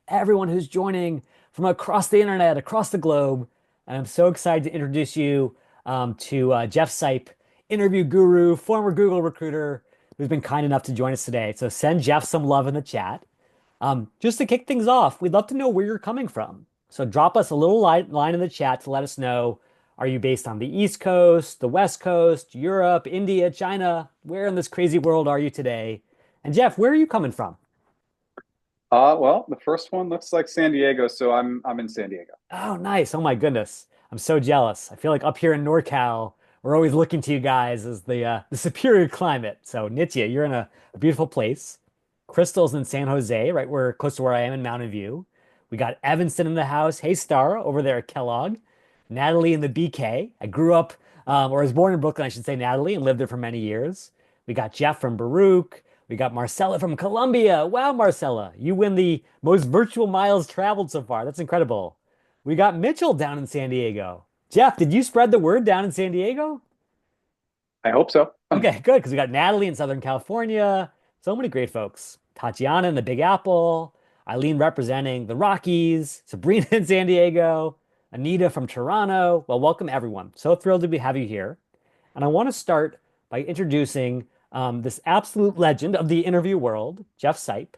everyone who's joining from across the internet, across the globe. And I'm so excited to introduce you to Jeff Sipe, interview guru, former Google recruiter, who's been kind enough to join us today. So send Jeff some love in the chat. Just to kick things off, we'd love to know where you're coming from. So drop us a little line in the chat to let us know. Are you based on the East Coast, the West Coast, Europe, India, China? Where in this crazy world are you today? And Jeff, where are you coming from? Well, the first one looks like San Diego, so I'm in San Diego. Oh, nice. Oh my goodness. I'm so jealous. I feel like up here in NorCal, we're always looking to you guys as the superior climate. So Nitya, you're in a beautiful place. Crystal's in San Jose, right where close to where I am in Mountain View. We got Evanston in the house. Hey, Star over there at Kellogg. Natalie in the BK. I grew up, or was born in Brooklyn, I should say, Natalie, and lived there for many years. We got Jeff from Baruch. We got Marcella from Colombia. Wow, Marcella, you win the most virtual miles traveled so far. That's incredible. We got Mitchell down in San Diego. Jeff, did you spread the word down in San Diego? I hope so. Okay, good, because we got Natalie in Southern California. So many great folks. Tatiana in the Big Apple. Eileen representing the Rockies. Sabrina in San Diego. Anita from Toronto. Well, welcome everyone. So thrilled to have you here. And I want to start by introducing this absolute legend of the interview world, Jeff Sipe.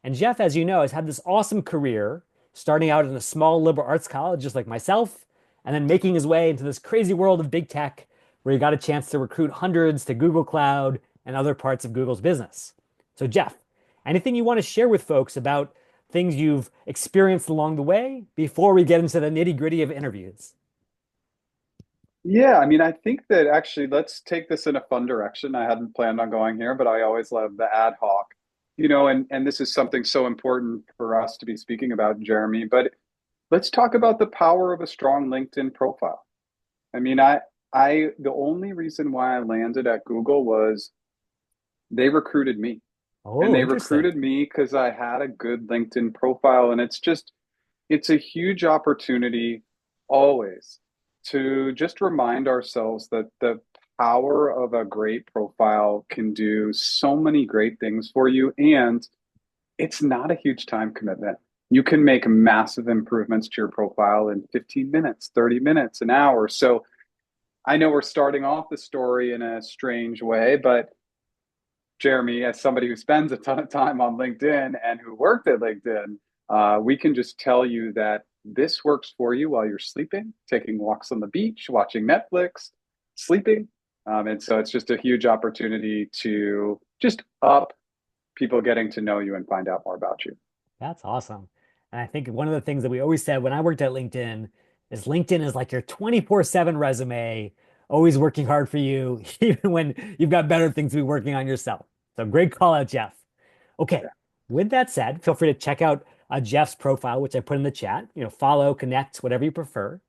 And Jeff, as you know, has had this awesome career, starting out in a small liberal arts college, just like myself, and then making his way into this crazy world of big tech, where he got a chance to recruit hundreds to Google Cloud and other parts of Google's business. So, Jeff, anything you want to share with folks about things you've experienced along the way before we get into the nitty-gritty of interviews? Yeah, I mean, I think that actually let's take this in a fun direction. I hadn't planned on going here, but I always love the ad hoc, and this is something so important for us to be speaking about, Jeremy. But let's talk about the power of a strong LinkedIn profile. I mean, the only reason why I landed at Google was they recruited me. And Oh, they interesting. recruited me because I had a good LinkedIn profile. And it's a huge opportunity always to just remind ourselves that the power of a great profile can do so many great things for you. And it's not a huge time commitment. You can make massive improvements to your profile in 15 minutes, 30 minutes, an hour. So I know we're starting off the story in a strange way, but Jeremy, as somebody who spends a ton of time on LinkedIn and who worked at LinkedIn, we can just tell you that this works for you while you're sleeping, taking walks on the beach, watching Netflix, sleeping. And so it's just a huge opportunity to just up people getting to know you and find out more about you. That's awesome. And I think one of the things that we always said when I worked at LinkedIn is like your 24/7 resume, always working hard for you, even when you've got better things to be working on yourself. So great call out, Jeff. Okay. With that said, feel free to check out Jeff's profile, which I put in the chat. Follow, connect, whatever you prefer.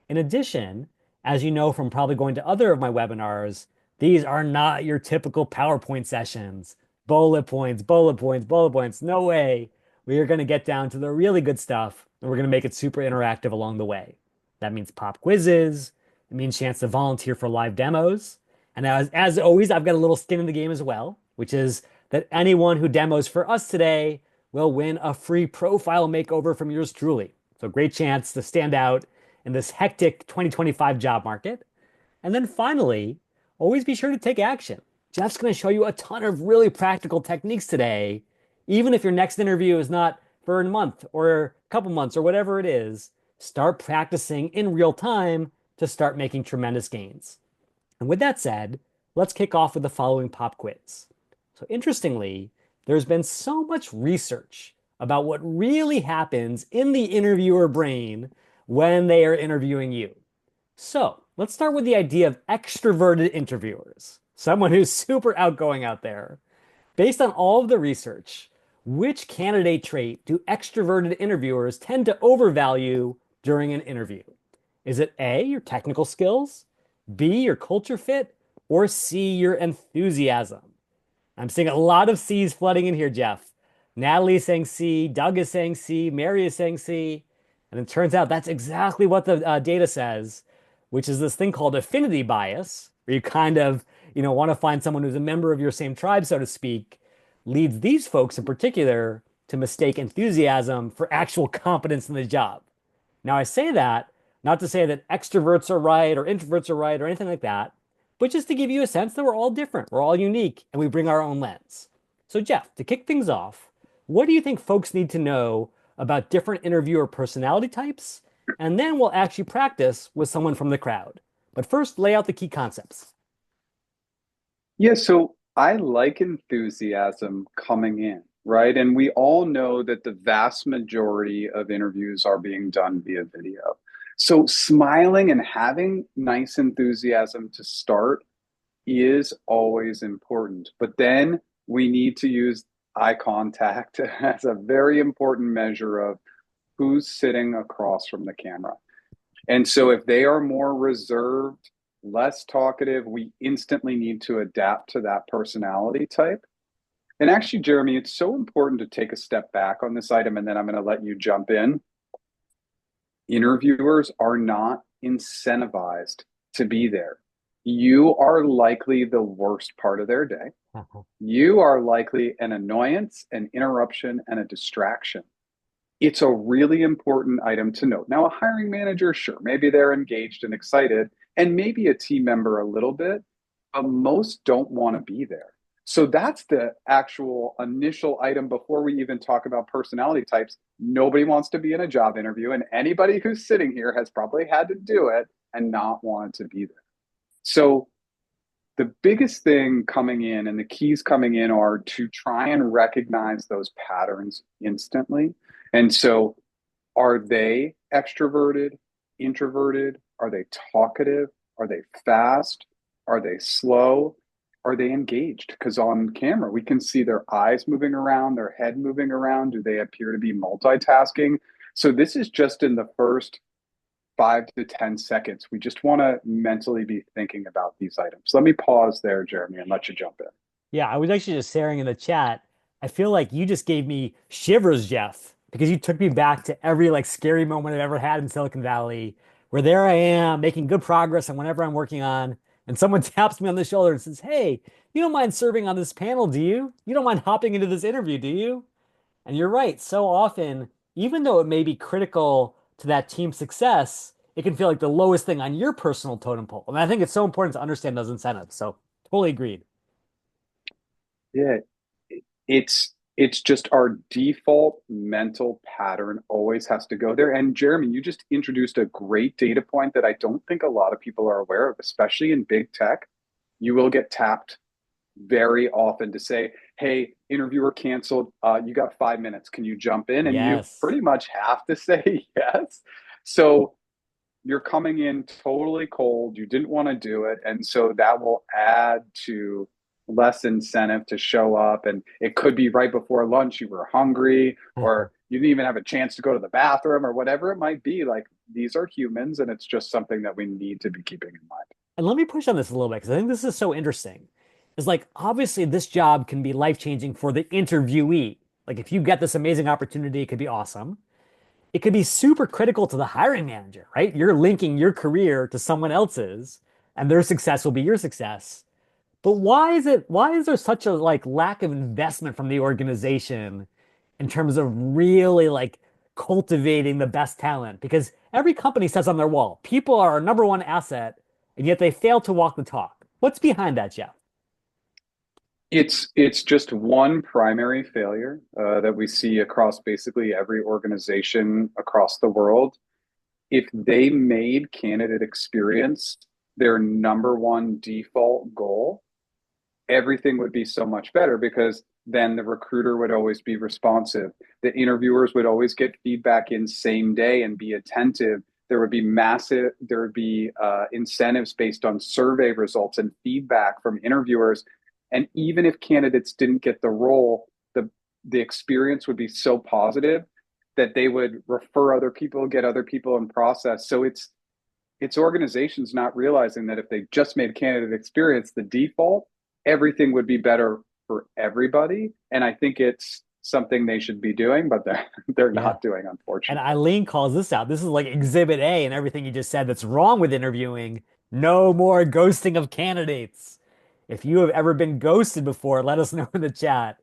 In addition, as you know from probably going to other of my webinars, these are not your typical PowerPoint sessions. Bullet points, bullet points, bullet points. No way. We are going to get down to the really good stuff, and we're going to make it super interactive along the way. That means pop quizzes. It means chance to volunteer for live demos. And as always, I've got a little skin in the game as well, which is that anyone who demos for us today will win a free profile makeover from yours truly. So great chance to stand out in this hectic 2025 job market. And then finally, always be sure to take action. Jeff's going to show you a ton of really practical techniques today. Even if your next interview is not for a month or a couple months or whatever it is, start practicing in real time to start making tremendous gains. And with that said, let's kick off with the following pop quiz. So, interestingly, there's been so much research about what really happens in the interviewer brain when they are interviewing you. So, let's start with the idea of extroverted interviewers, someone who's super outgoing out there. Based on all of the research, which candidate trait do extroverted interviewers tend to overvalue during an interview? Is it A, your technical skills, B, your culture fit, or C, your enthusiasm? I'm seeing a lot of C's flooding in here, Jeff. Natalie is saying C, Doug is saying C, Mary is saying C. And it turns out that's exactly what the data says, which is this thing called affinity bias, where you kind of, want to find someone who's a member of your same tribe, so to speak, leads these folks in particular to mistake enthusiasm for actual competence in the job. Now, I say that not to say that extroverts are right or introverts are right or anything like that, but just to give you a sense that we're all different, we're all unique, and we bring our own lens. So, Jeff, to kick things off, what do you think folks need to know about different interviewer personality types? And then we'll actually practice with someone from the crowd. But first, lay out the key concepts. Yeah, so I like enthusiasm coming in, right? And we all know that the vast majority of interviews are being done via video. So smiling and having nice enthusiasm to start is always important. But then we need to use eye contact as a very important measure of who's sitting across from the camera. And so if they are more reserved, less talkative, we instantly need to adapt to that personality type. And actually, Jeremy, it's so important to take a step back on this item, and then I'm going to let you jump in. Interviewers are not incentivized to be there. You are likely the worst part of their day. You are likely an annoyance, an interruption, and a distraction. It's a really important item to note. Now, a hiring manager, sure, maybe they're engaged and excited, and maybe a team member a little bit, but most don't want to be there. So that's the actual initial item before we even talk about personality types. Nobody wants to be in a job interview, and anybody who's sitting here has probably had to do it and not wanted to be there. So the biggest thing coming in and the keys coming in are to try and recognize those patterns instantly. And so, are they extroverted, introverted? Are they talkative? Are they fast? Are they slow? Are they engaged? Because on camera, we can see their eyes moving around, their head moving around. Do they appear to be multitasking? So, this is just in the first 5 to 10 seconds. We just want to mentally be thinking about these items. Let me pause there, Jeremy, and let you jump in. Yeah, I was actually just sharing in the chat. I feel like you just gave me shivers, Jeff, because you took me back to every like scary moment I've ever had in Silicon Valley, where there I am making good progress on whatever I'm working on, and someone taps me on the shoulder and says, "Hey, you don't mind serving on this panel, do you? You don't mind hopping into this interview, do you?" And you're right. So often, even though it may be critical to that team's success, it can feel like the lowest thing on your personal totem pole. And I think it's so important to understand those incentives. So totally agreed. Yeah, it's just our default mental pattern always has to go there. And Jeremy, you just introduced a great data point that I don't think a lot of people are aware of, especially in big tech. You will get tapped very often to say, "Hey, interviewer canceled. You got 5 minutes. Can you jump in?" And you Yes. pretty much have to say yes. So you're coming in totally cold. You didn't want to do it. And so that will add to less incentive to show up. And it could be right before lunch, you were hungry, or you didn't even have a chance to go to the bathroom, or whatever it might be. Like these are humans, and it's just something that we need to be keeping in mind. And let me push on this a little bit because I think this is so interesting. It's like obviously this job can be life-changing for the interviewee. Like if you get this amazing opportunity, it could be awesome. It could be super critical to the hiring manager, right? You're linking your career to someone else's, and their success will be your success. But why is there such a like lack of investment from the organization in terms of really like cultivating the best talent? Because every company says on their wall, people are our number one asset, and yet they fail to walk the talk. What's behind that, Jeff? It's just one primary failure that we see across basically every organization across the world. If they made candidate experience their number one default goal, everything would be so much better because then the recruiter would always be responsive. The interviewers would always get feedback in same day and be attentive. There would be incentives based on survey results and feedback from interviewers. And even if candidates didn't get the role, the experience would be so positive that they would refer other people, get other people in process. So it's organizations not realizing that if they just made candidate experience the default, everything would be better for everybody. And I think it's something they should be doing, but they're Yeah. not doing, And unfortunately. Eileen calls this out. This is like exhibit A and everything you just said that's wrong with interviewing. No more ghosting of candidates. If you have ever been ghosted before, let us know in the chat.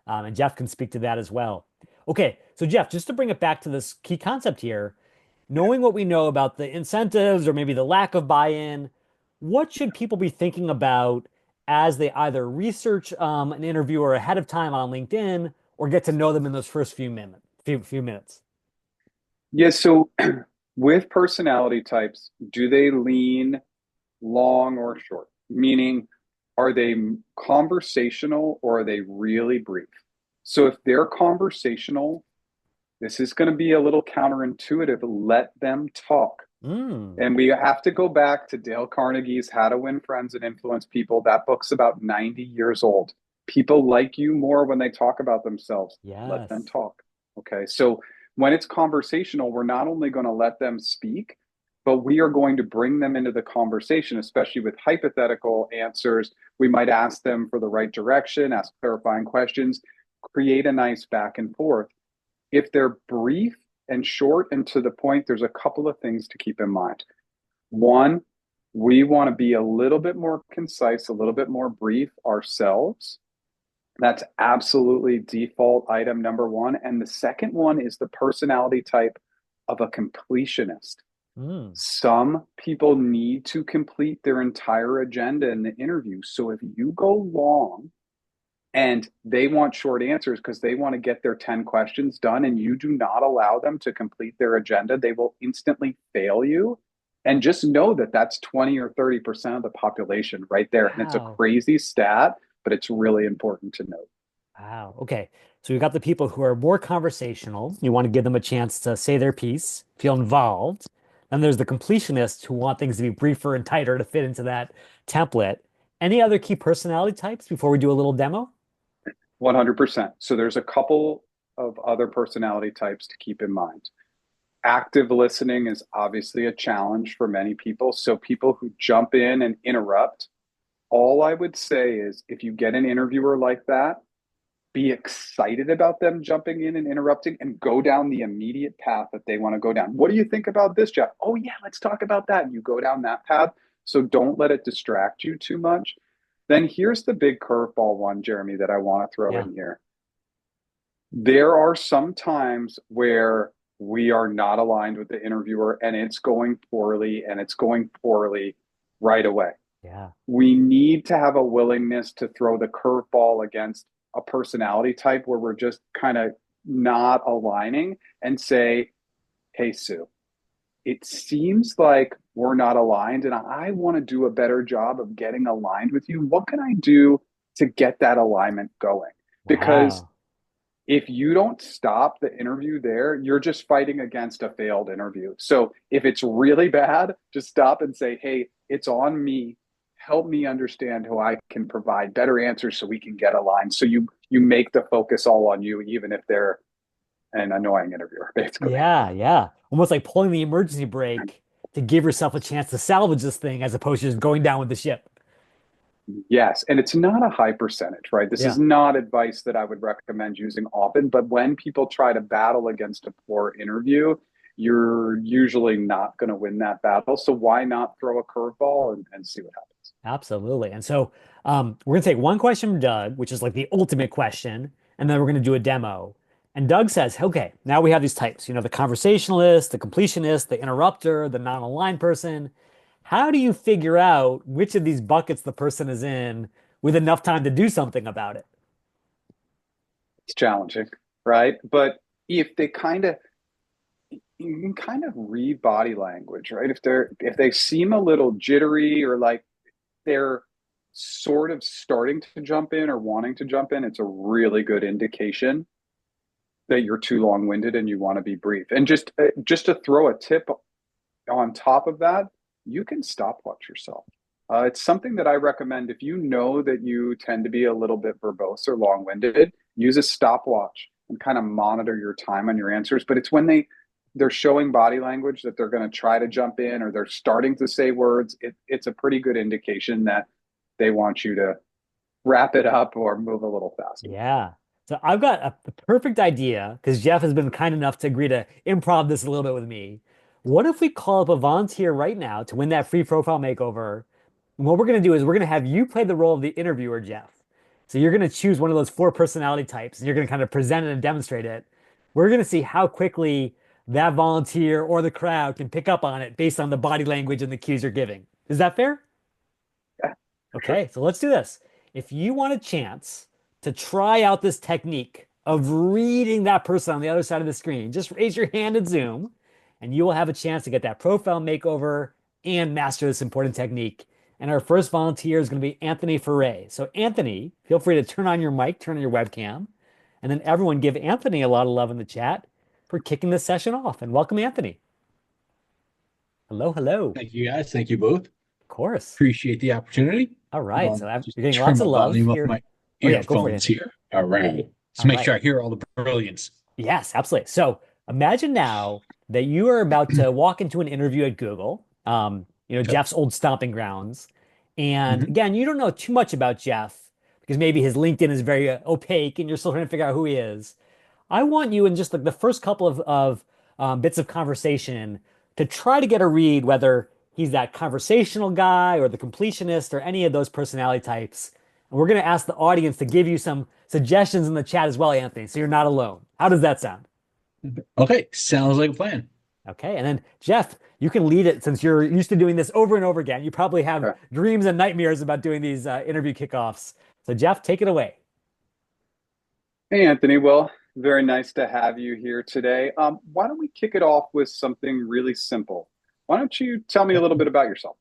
And Jeff can speak to that as well. Okay, so Jeff, just to bring it back to this key concept here, knowing what we know about the incentives or maybe the lack of buy-in, what should people be thinking about as they either research an interviewer ahead of time on LinkedIn or get to know them in those first few minutes? Yeah, so with personality types, do they lean long or short? Meaning, are they conversational or are they really brief? So if they're conversational, this is going to be a little counterintuitive. Let them talk. Mm, And we have to go back to Dale Carnegie's How to Win Friends and Influence People. That book's about 90 years old. People like you more when they talk about themselves. Let them yes. talk. Okay. So when it's conversational, we're not only going to let them speak, but we are going to bring them into the conversation, especially with hypothetical answers. We might ask them for the right direction, ask clarifying questions, create a nice back and forth. If they're brief and short and to the point, there's a couple of things to keep in mind. One, we want to be a little bit more concise, a little bit more brief ourselves. That's absolutely default item number one. And the second one is the personality type of a completionist. Mm, Some people need to complete their entire agenda in the interview. So if you go long and they want short answers because they want to get their 10 questions done and you do not allow them to complete their agenda, they will instantly fail you. And just know that that's 20 or 30% of the population right there. And it's a wow. crazy stat, but it's really important to note. Wow. Okay. So we've got the people who are more conversational. You want to give them a chance to say their piece, feel involved. Then there's the completionists who want things to be briefer and tighter to fit into that template. Any other key personality types before we do a little demo? 100%. So there's a couple of other personality types to keep in mind. Active listening is obviously a challenge for many people. So people who jump in and interrupt, all I would say is if you get an interviewer like that, be excited about them jumping in and interrupting and go down the immediate path that they want to go down. What do you think about this, Jeff? Oh, yeah, let's talk about that. And you go down that path. So don't let it distract you too much. Then here's the big curveball one, Jeremy, that I want to throw Yeah. in here. There are some times where we are not aligned with the interviewer and it's going poorly and it's going poorly right away. Yeah. We need to have a willingness to throw the curveball against a personality type where we're just kind of not aligning and say, hey, Sue, it seems like we're not aligned and I want to do a better job of getting aligned with you. What can I do to get that alignment going? Because Wow. if you don't stop the interview there, you're just fighting against a failed interview. So if it's really bad, just stop and say, hey, it's on me. Help me understand how I can provide better answers so we can get aligned. So you make the focus all on you, even if they're an annoying interviewer, basically. Yeah. Yeah. Almost like pulling the emergency brake to give yourself a chance to salvage this thing as opposed to just going down with the ship. Yes, and it's not a high percentage, right? This is Yeah. not advice that I would recommend using often, but when people try to battle against a poor interview, you're usually not going to win that battle. So why not throw a curveball and see what happens? Absolutely. And so we're going to take one question from Doug, which is like the ultimate question, and then we're going to do a demo. And Doug says, okay, now we have these types, the conversationalist, the completionist, the interrupter, the non-aligned person. How do you figure out which of these buckets the person is in with enough time to do something about it? It's challenging, right? But if they kind of you can kind of read body language, right? If they seem a little jittery or like they're sort of starting to jump in or wanting to jump in, it's a really good indication that you're too long-winded and you want to be brief. And just to throw a tip on top of that, you can stopwatch yourself. It's something that I recommend if you know that you tend to be a little bit verbose or long-winded, use a stopwatch and kind of monitor your time on your answers. But it's when they're showing body language that they're going to try to jump in or they're starting to say words. It's a pretty good indication that they want you to wrap it up or move a little faster. Yeah. So I've got the perfect idea because Jeff has been kind enough to agree to improv this a little bit with me. What if we call up a volunteer right now to win that free profile makeover? And what we're going to do is we're going to have you play the role of the interviewer, Jeff. So you're going to choose one of those four personality types and you're going to kind of present it and demonstrate it. We're going to see how quickly that volunteer or the crowd can pick up on it based on the body language and the cues you're giving. Is that fair? Yeah, for sure. Okay, so let's do this. If you want a chance to try out this technique of reading that person on the other side of the screen, just raise your hand in Zoom, and you will have a chance to get that profile makeover and master this important technique. And our first volunteer is going to be Anthony Foray. So, Anthony, feel free to turn on your mic, turn on your webcam, and then everyone give Anthony a lot of love in the chat for kicking this session off. And welcome, Anthony. Hello, hello. Thank you guys. Thank you both. Of course. Appreciate the opportunity. All right. Just You're getting turn lots of my love volume up here. my Oh, yeah, go for it, earphones Anthony. here. All right. Let's All make right. sure I hear all the brilliance. Yes, absolutely. So imagine now that you are about to walk into an interview at Google, Yep. Jeff's old stomping grounds. And hmm again, you don't know too much about Jeff because maybe his LinkedIn is very opaque and you're still trying to figure out who he is. I want you in just like the first couple of bits of conversation to try to get a read whether he's that conversational guy or the completionist or any of those personality types. And we're going to ask the audience to give you some suggestions in the chat as well, Anthony, so you're not alone. How does that sound? Okay. Sounds like a plan. Okay. And then, Jeff, you can lead it since you're used to doing this over and over again. You probably have Okay. dreams and nightmares about doing these interview kickoffs. So, Jeff, take it away. Hey, Anthony. Well, very nice to have you here today. Why don't we kick it off with something really simple? Why don't you tell me a Okay. little bit about yourself?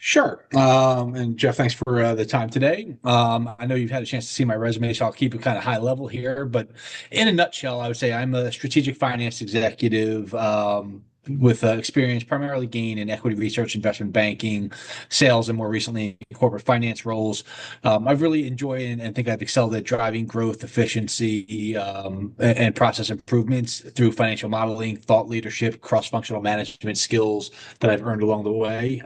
Sure. And Jeff, thanks for the time today. I know you've had a chance to see my resume, so I'll keep it kind of high level here. But in a nutshell, I would say I'm a strategic finance executive with experience primarily gained in equity research, investment banking, sales, and more recently corporate finance roles. I've really enjoyed and think I've excelled at driving growth, efficiency, and process improvements through financial modeling, thought leadership, cross-functional management skills that I've earned along the way.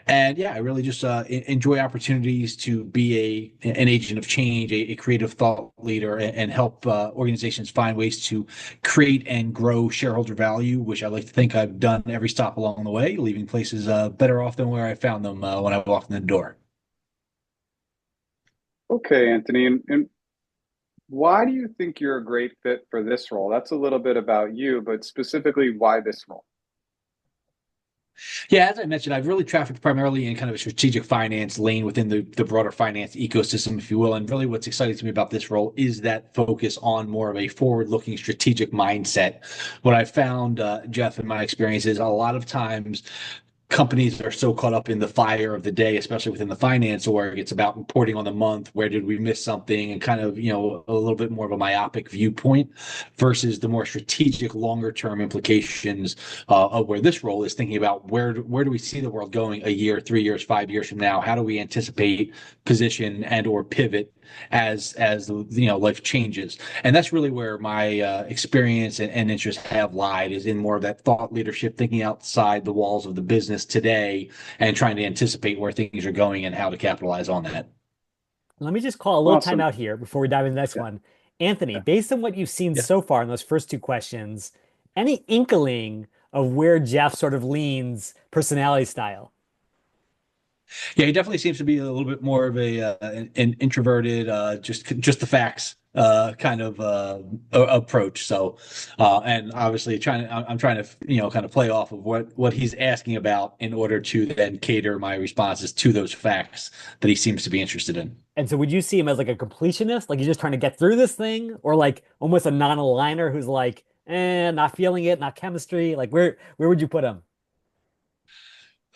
And yeah, I really just enjoy opportunities to be an agent of change, a creative thought leader, and help organizations find ways to create and grow shareholder value, which I like to think I've done every stop along the way, leaving places better off than where I found them when I walked in the door. Okay, Anthony. And why do you think you're a great fit for this role? That's a little bit about you, but specifically, why this role? Yeah, as I mentioned, I've really trafficked primarily in kind of a strategic finance lane within the broader finance ecosystem, if you will. And really, what's exciting to me about this role is that focus on more of a forward-looking strategic mindset. What I found, Jeff, in my experience, is a lot of times companies are so caught up in the fire of the day, especially within the finance org. It's about reporting on the month. Where did we miss something? And kind of, a little bit more of a myopic viewpoint versus the more strategic, longer term implications of where this role is thinking about where do we see the world going a year, 3 years, 5 years from now? How do we anticipate, position, and or pivot as life changes? And that's really where my experience and interest have lied, is in more of that thought leadership, thinking outside the walls of the business today and trying to anticipate where things are going and how to capitalize on that. Let me just call a little time Awesome. out here before we dive into the next Yeah. one. Anthony, Yeah. based on what you've seen Yeah. so far in those first two questions, any inkling of where Jeff sort of leans personality style? Yeah, he definitely seems to be a little bit more of an introverted, just the facts kind of approach. So, and obviously I'm trying to kind of play off of what he's asking about in order to then cater my responses to those facts that he seems to be interested in. And so would you see him as like a completionist, like he's just trying to get through this thing, or like almost a non-aligner who's like, not feeling it, not chemistry? Like where would you put him?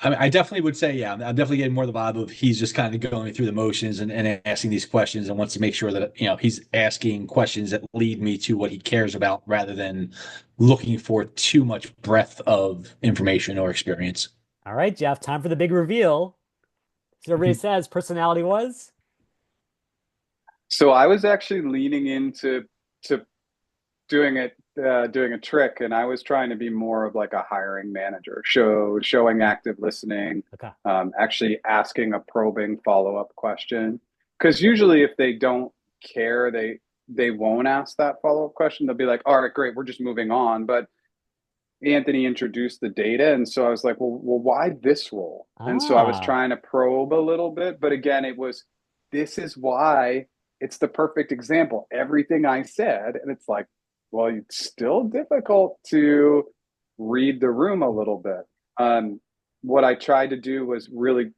I mean, I definitely would say, yeah, I'm definitely getting more the vibe of he's just kind of going through the motions and asking these questions and wants to make sure that, he's asking questions that lead me to what he cares about rather than looking for too much breadth of information or experience. All right, Jeff, time for the big reveal. So everybody says personality was? So I was actually leaning into to doing a trick, and I was trying to be more of like a hiring manager, showing active listening, Okay. actually asking a probing follow-up question. Because usually, if they don't care, they won't ask that follow-up question. They'll be like, "All right, great, we're just moving on." But Anthony introduced the data, and so I was like, "Well, why this role?" And so I was Ah, trying to probe a little bit, but again, it was this is why it's the perfect example. Everything I said, and it's like, well, it's still difficult to read the room a little bit. Um, what I tried to do was really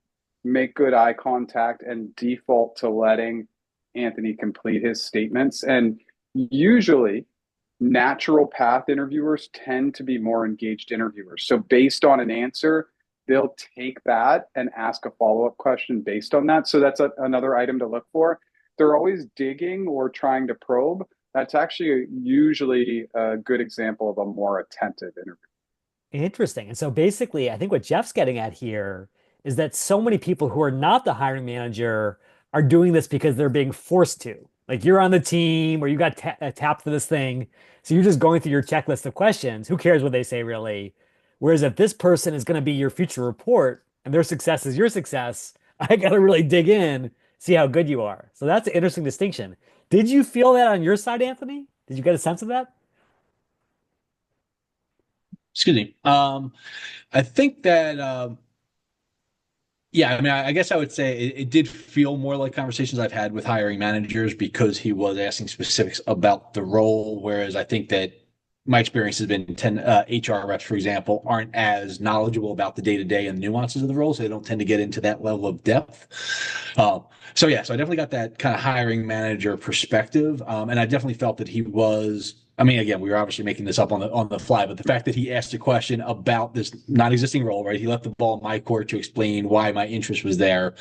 make good eye contact and default to letting Anthony complete his statements. And usually, natural path interviewers tend to be more engaged interviewers. So, based on an answer, they'll take that and ask a follow-up question based on that. So, that's another item to look for. They're always digging or trying to probe. That's actually usually a good example of a more attentive interview. Interesting. And so basically, I think what Jeff's getting at here is that so many people who are not the hiring manager are doing this because they're being forced to. Like you're on the team or you got tapped for this thing. So you're just going through your checklist of questions. Who cares what they say, really? Whereas if this person is going to be your future report and their success is your success, I got to really dig in, see how good you are. So that's an interesting distinction. Did you feel that on your side, Anthony? Did you get a sense of that? Excuse me. I think that yeah, I mean, I guess I would say it did feel more like conversations I've had with hiring managers because he was asking specifics about the role, whereas I think that my experience has been 10 HR reps, for example, aren't as knowledgeable about the day to day and nuances of the role, so they don't tend to get into that level of depth. So yeah, so I definitely got that kind of hiring manager perspective, and I definitely felt that he was. I mean, again, we were obviously making this up on the fly, but the fact that he asked a question about this non-existing role, right? He left the ball in my court to explain why my interest was there.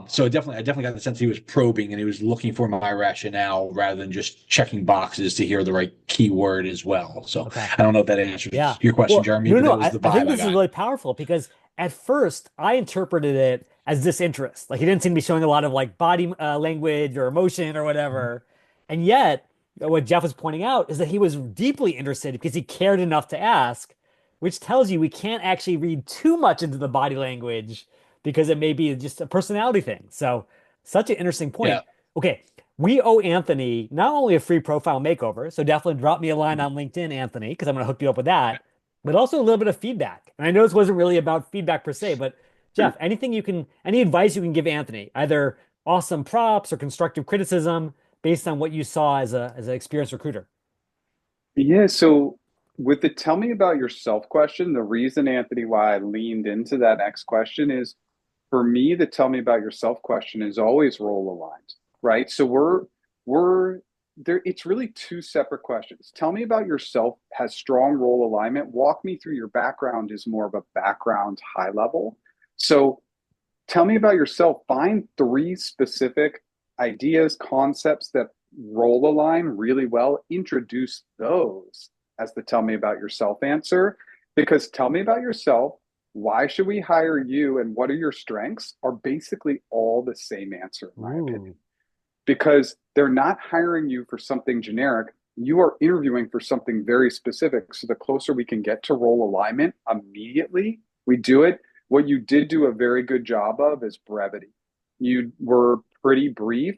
So I definitely got the sense he was probing and he was looking for my rationale rather than just checking boxes to hear the right keyword as well. So Okay. I don't know if that answers Yeah. your question, Well, Jeremy, no, but no. that was the I think vibe I this is got. really powerful because at first I interpreted it as disinterest. Like he didn't seem to be showing a lot of like body language or emotion or whatever. And yet, what Jeff was pointing out is that he was deeply interested because he cared enough to ask, which tells you we can't actually read too much into the body language because it may be just a personality thing. So, such an interesting Yeah. point. Okay, we owe Anthony not only a free profile makeover, so definitely drop me a line on LinkedIn, Anthony, because I'm going to hook you up with that, but also a little bit of feedback. And I know this wasn't really about feedback per se, but Jeff, any advice you can give Anthony, either awesome props or constructive criticism based on what you saw as an experienced recruiter? Yeah, so with the tell me about yourself question, the reason, Anthony, why I leaned into that next question is for me, the tell me about yourself question is always role aligned, right? So we're there, it's really two separate questions. Tell me about yourself has strong role alignment. Walk me through your background is more of a background high level. So tell me about yourself. Find three specific ideas, concepts that role align really well. Introduce those as the tell me about yourself answer. Because tell me about yourself, why should we hire you, and what are your strengths are basically all the same answer, in my opinion. Ooh, Because they're not hiring you for something generic. You are interviewing for something very specific. So the closer we can get to role alignment immediately, we do it. What you did do a very good job of is brevity. You were pretty brief.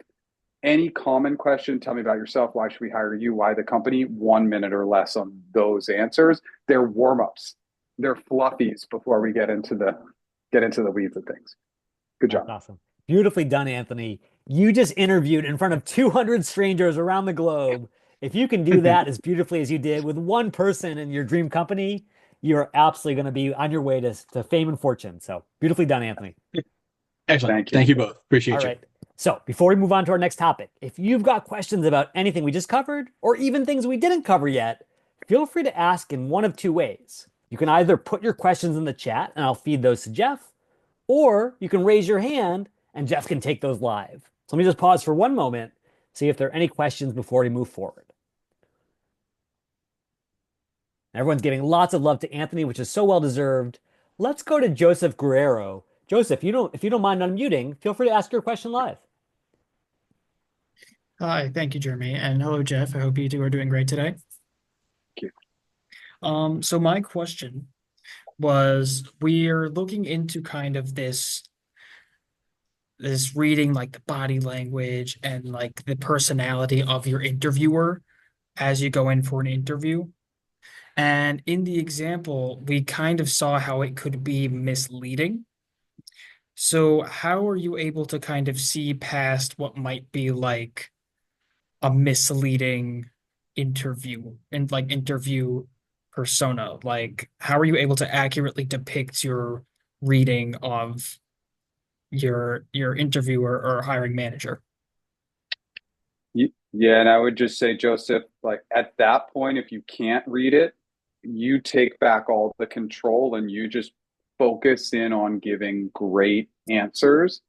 Any common question, tell me about yourself. Why should we hire you? Why the company? 1 minute or less on those answers. They're warm-ups. They're fluffies before we get into the weeds of things. Good that's job. awesome. Beautifully done, Anthony. You just interviewed in front of 200 strangers around the globe. If you can do that as beautifully as you did with one person in your dream company, you're absolutely going to be on your way to fame and fortune. So beautifully done, Anthony. Excellent. Thank you. Thank you both. All Appreciate you. right. So before we move on to our next topic, if you've got questions about anything we just covered or even things we didn't cover yet, feel free to ask in one of two ways. You can either put your questions in the chat and I'll feed those to Jeff, or you can raise your hand and Jeff can take those live. So let me just pause for one moment, see if there are any questions before we move forward. Everyone's giving lots of love to Anthony, which is so well deserved. Let's go to Joseph Guerrero. Joseph, if you don't mind unmuting, feel free to ask your question live. Hi, thank you, Jeremy. And hello, Jeff. I hope you two are doing great today. Thank you. So my question was, we're looking into kind of this reading like the body language and like the personality of your interviewer as you go in for an interview. And in the example, we kind of saw how it could be misleading. So how are you able to kind of see past what might be like a misleading interview and like interview persona? Like, how are you able to accurately depict your reading of your interviewer or hiring manager? Yeah, and I would just say, Joseph, like at that point, if you can't read it, you take back all the control and you just focus in on giving great answers.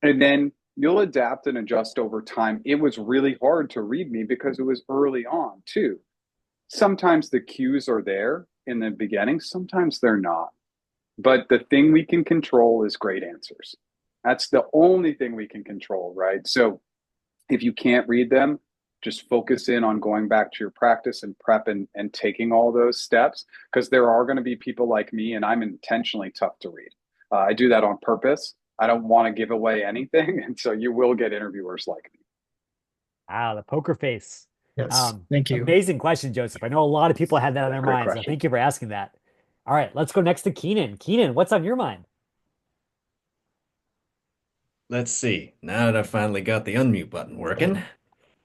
And then you'll adapt and adjust over time. It was really hard to read me because it was early on, too. Sometimes the cues are there in the beginning, sometimes they're not. But the thing we can control is great answers. That's the only thing we can control, right? So if you can't read them, just focus in on going back to your practice and prep and taking all those steps because there are going to be people like me, and I'm intentionally tough to read. I do that on purpose. I don't want to give away anything. And so you will get interviewers like me. Wow, the poker face. Yes. Thank you. Amazing question, Joseph. I know a lot of people had that on their Great minds, so question. thank you for asking that. All right, let's go next to Keenan. Keenan, what's on your mind? Let's see. Now that I finally got the unmute button working.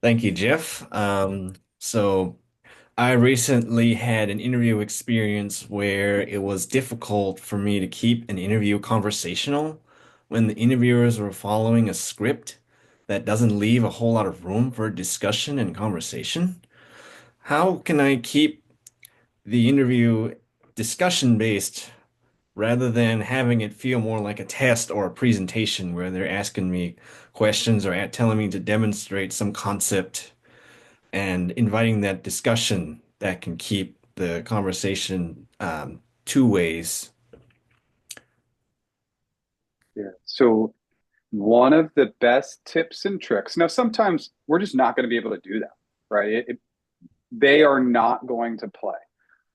Thank you, Jeff. So I recently had an interview experience where it was difficult for me to keep an interview conversational when the interviewers were following a script that doesn't leave a whole lot of room for discussion and conversation. How can I keep the interview discussion based rather than having it feel more like a test or a presentation where they're asking me questions or telling me to demonstrate some concept and inviting that discussion that can keep the conversation two ways. Yeah. So one of the best tips and tricks. Now, sometimes we're just not going to be able to do that, right? They are not going to play.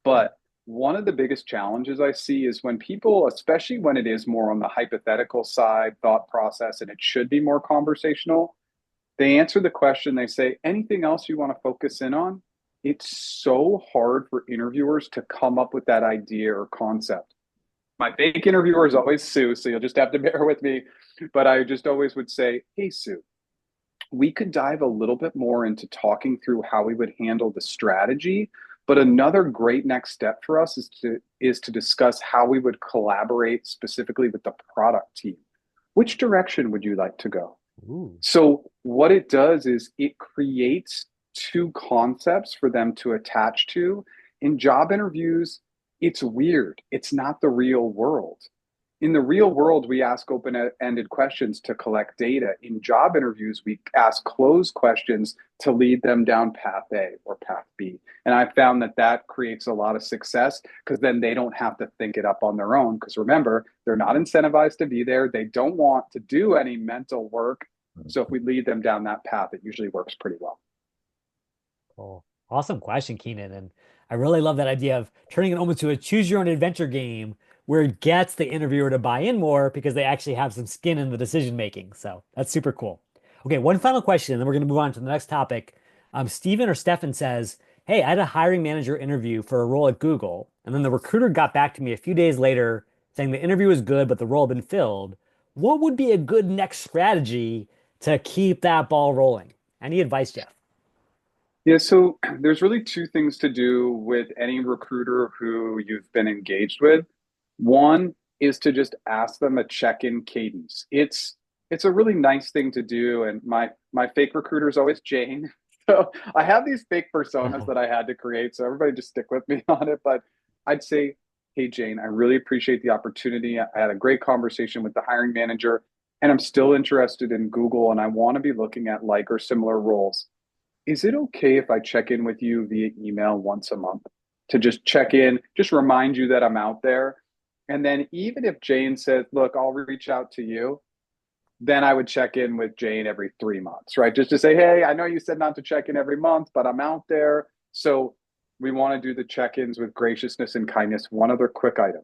But one of the biggest challenges I see is when people, especially when it is more on the hypothetical side, thought process, and it should be more conversational, they answer the question, they say, anything else you want to focus in on? It's so hard for interviewers to come up with that idea or concept. My fake interviewer is always Sue, so you'll just have to bear with me. But I just always would say, hey, Sue, we could dive a little bit more into talking through how we would handle the strategy. But another great next step for us is to discuss how we would collaborate specifically with the product team. Which direction would you like to go? Ooh. So what it does is it creates two concepts for them to attach to. In job interviews, it's weird. It's not the real world. In the real world, we ask open-ended questions to collect data. In job interviews, we ask closed questions to lead them down path A or path B. And I found that that creates a lot of success because then they don't have to think it up on their own. Because remember, they're not incentivized to be there. They don't want to do any mental work. So if we lead them down that path, it usually works pretty well. Cool. Awesome question, Keenan. And I really love that idea of turning it almost to a choose your own adventure game where it gets the interviewer to buy in more because they actually have some skin in the decision making. So that's super cool. Okay, one final question, and then we're going to move on to the next topic. Steven or Stefan says, hey, I had a hiring manager interview for a role at Google, and then the recruiter got back to me a few days later saying the interview was good, but the role had been filled. What would be a good next strategy to keep that ball rolling? Any advice, Jeff? Yeah, so there's really two things to do with any recruiter who you've been engaged with. One is to just ask them a check-in cadence. It's a really nice thing to do, and my fake recruiter is always Jane. So I have these fake personas that I had to create, so everybody just stick with me on it. But I'd say, hey Jane, I really appreciate the opportunity. I had a great conversation with the hiring manager, and I'm still interested in Google, and I want to be looking at like or similar roles. Is it okay if I check in with you via email once a month to just check in, just remind you that I'm out there? And then even if Jane says, look, I'll reach out to you, then I would check in with Jane every 3 months, right? Just to say, hey, I know you said not to check in every month, but I'm out there. So we want to do the check-ins with graciousness and kindness. One other quick item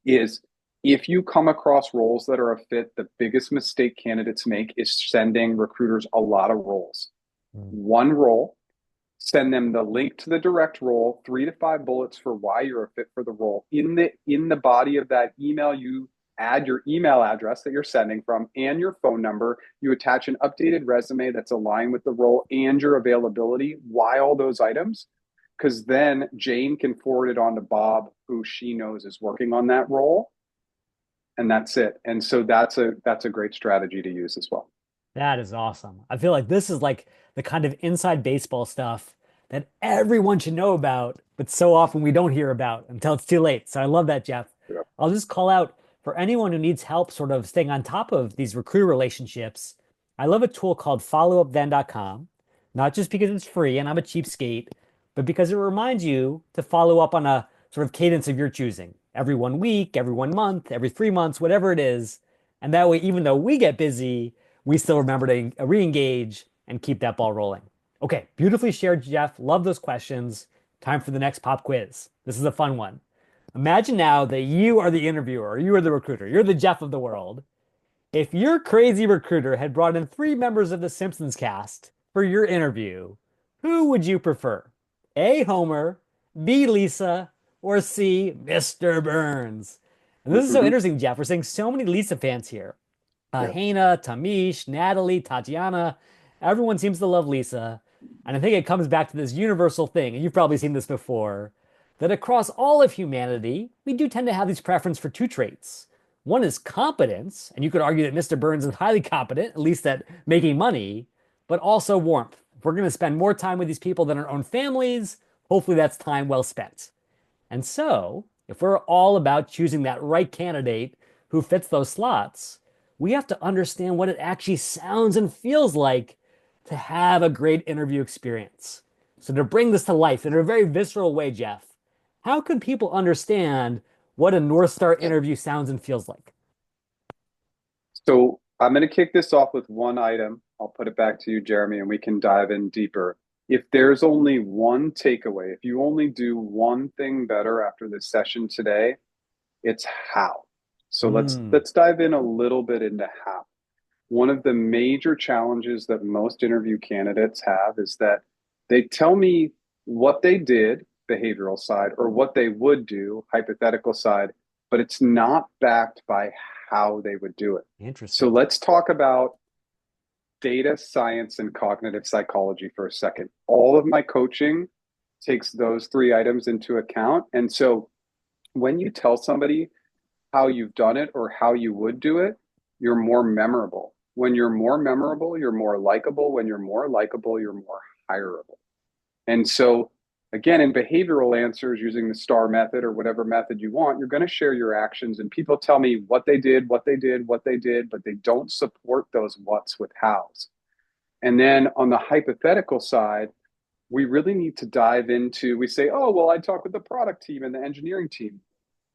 is if you come across roles that are a fit, the biggest mistake candidates make is sending recruiters a lot of roles. One role, send them the link to the direct role, 3 to 5 bullets for why you're a fit for the role. In the body of that email, you add your email address that you're sending from and your phone number. You attach an updated resume that's aligned with the role and your availability. Why all those items? Because then Jane can forward it on to Bob, who she knows is working on that role, and that's it. And so that's a great strategy to use as well. That is awesome. I feel like this is like the kind of inside baseball stuff that everyone should know about, but so often we don't hear about until it's too late. So I love that, Jeff. Yeah. I'll just call out for anyone who needs help sort of staying on top of these recruiter relationships. I love a tool called followupthen.com, not just because it's free and I'm a cheapskate, but because it reminds you to follow up on a sort of cadence of your choosing every 1 week, every 1 month, every 3 months, whatever it is. And that way, even though we get busy, we still remember to re-engage and keep that ball rolling. Okay, beautifully shared, Jeff. Love those questions. Time for the next pop quiz. This is a fun one. Imagine now that you are the interviewer, or you are the recruiter. You're the Jeff of the world. If your crazy recruiter had brought in 3 members of the Simpsons cast for your interview, who would you prefer? A. Homer, B. Lisa, or C. Mr. Burns? And this is so Mm-hmm. interesting, Jeff. We're seeing so many Lisa fans here. Yeah. Hannah, Tamish, Natalie, Tatiana, everyone seems to love Lisa. And I think it comes back to this universal thing, and you've probably seen this before, that across all of humanity, we do tend to have these preference for 2 traits. One is competence, and you could argue that Mr. Burns is highly competent, at least at making money, but also warmth. If we're going to spend more time with these people than our own families, hopefully that's time well spent. And so, if we're all about choosing that right candidate who fits those slots, we have to understand what it actually sounds and feels like to have a great interview experience. So, to bring this to life in a very visceral way, Jeff, how can people understand what a North Star interview sounds and feels like? So I'm going to kick this off with one item. I'll put it back to you, Jeremy, and we can dive in deeper. If there's only one takeaway, if you only do one thing better after this session today, it's how. So Mm, let's dive in a little bit into how. One of the major challenges that most interview candidates have is that they tell me what they did, behavioral side, or what they would do, hypothetical side, but it's not backed by how they would do it. So interesting. let's talk about data science and cognitive psychology for a second. All of my coaching takes those 3 items into account. And so when you tell somebody how you've done it or how you would do it, you're more memorable. When you're more memorable, you're more likable. When you're more likable, you're more hireable. And so, again, in behavioral answers using the STAR method or whatever method you want, you're going to share your actions. And people tell me what they did, what they did, what they did, but they don't support those what's with hows. And then on the hypothetical side, we really need to dive into, we say, oh, well, I talked with the product team and the engineering team.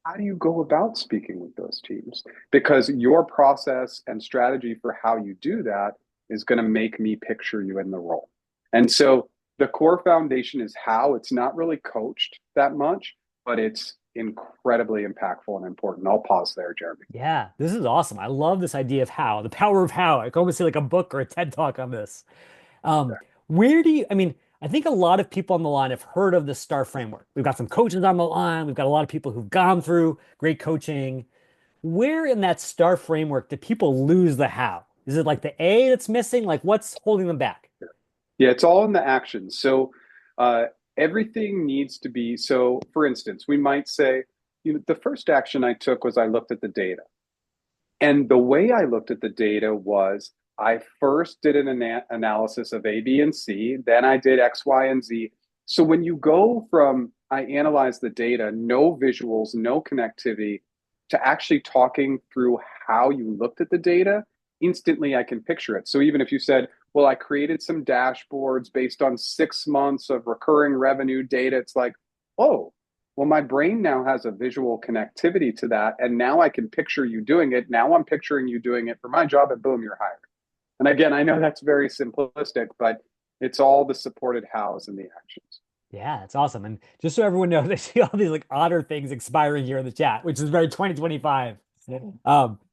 How do you go about speaking with those teams? Because your process and strategy for how you do that is going to make me picture you in the role. And so the core foundation is how. It's not really coached that much, but it's incredibly impactful and important. I'll pause there, Jeremy. Yeah, this is awesome. I love this idea of how, the power of how. I could almost see like a book or a TED talk on this. Um, where do you, I mean, I think a lot of people on the line have heard of the STAR framework. We've got some coaches on the line. We've got a lot of people who've gone through great coaching. Where in that STAR framework do people lose the how? Is it like the A that's missing? Like what's holding them back? Yeah, it's all in the action. So uh, everything needs to be. So, for instance, we might say, the first action I took was I looked at the data. And the way I looked at the data was I first did an analysis of A, B, and C, then I did X, Y, and Z. So when you go from I analyze the data, no visuals, no connectivity, to actually talking through how you looked at the data, instantly I can picture it. So even if you said, well, I created some dashboards based on 6 months of recurring revenue data, it's like, oh, well, my brain now has a visual connectivity to that. And now I can picture you doing it. Now I'm picturing you doing it for my job, and boom, you're hired. And again, I know that's very simplistic, but it's all the supported hows and the actions. Yeah, it's awesome. And just so everyone knows, I see all these like otter things expiring here in the chat, which is very 2025.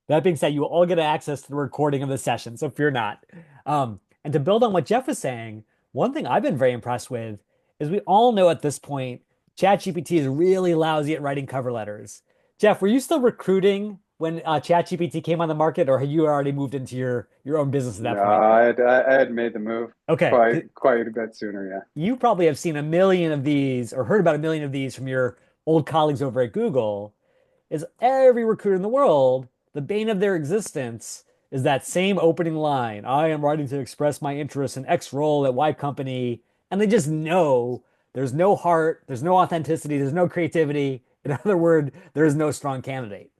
That being said, you will all get access to the recording of the session, so fear not. And to build on what Jeff was saying, one thing I've been very impressed with is we all know at this point, ChatGPT is really lousy at writing cover letters. Jeff, were you still recruiting when ChatGPT came on the market, or had you already moved into your own business at that No, point? I had made the move Okay, quite a bit sooner. Yeah. you probably have seen a million of these or heard about a million of these from your old colleagues over at Google. Is every recruiter in the world, the bane of their existence is that same opening line. I am writing to express my interest in X role at Y company. And they just know there's no heart, there's no authenticity, there's no creativity. In other words, there is no strong candidate.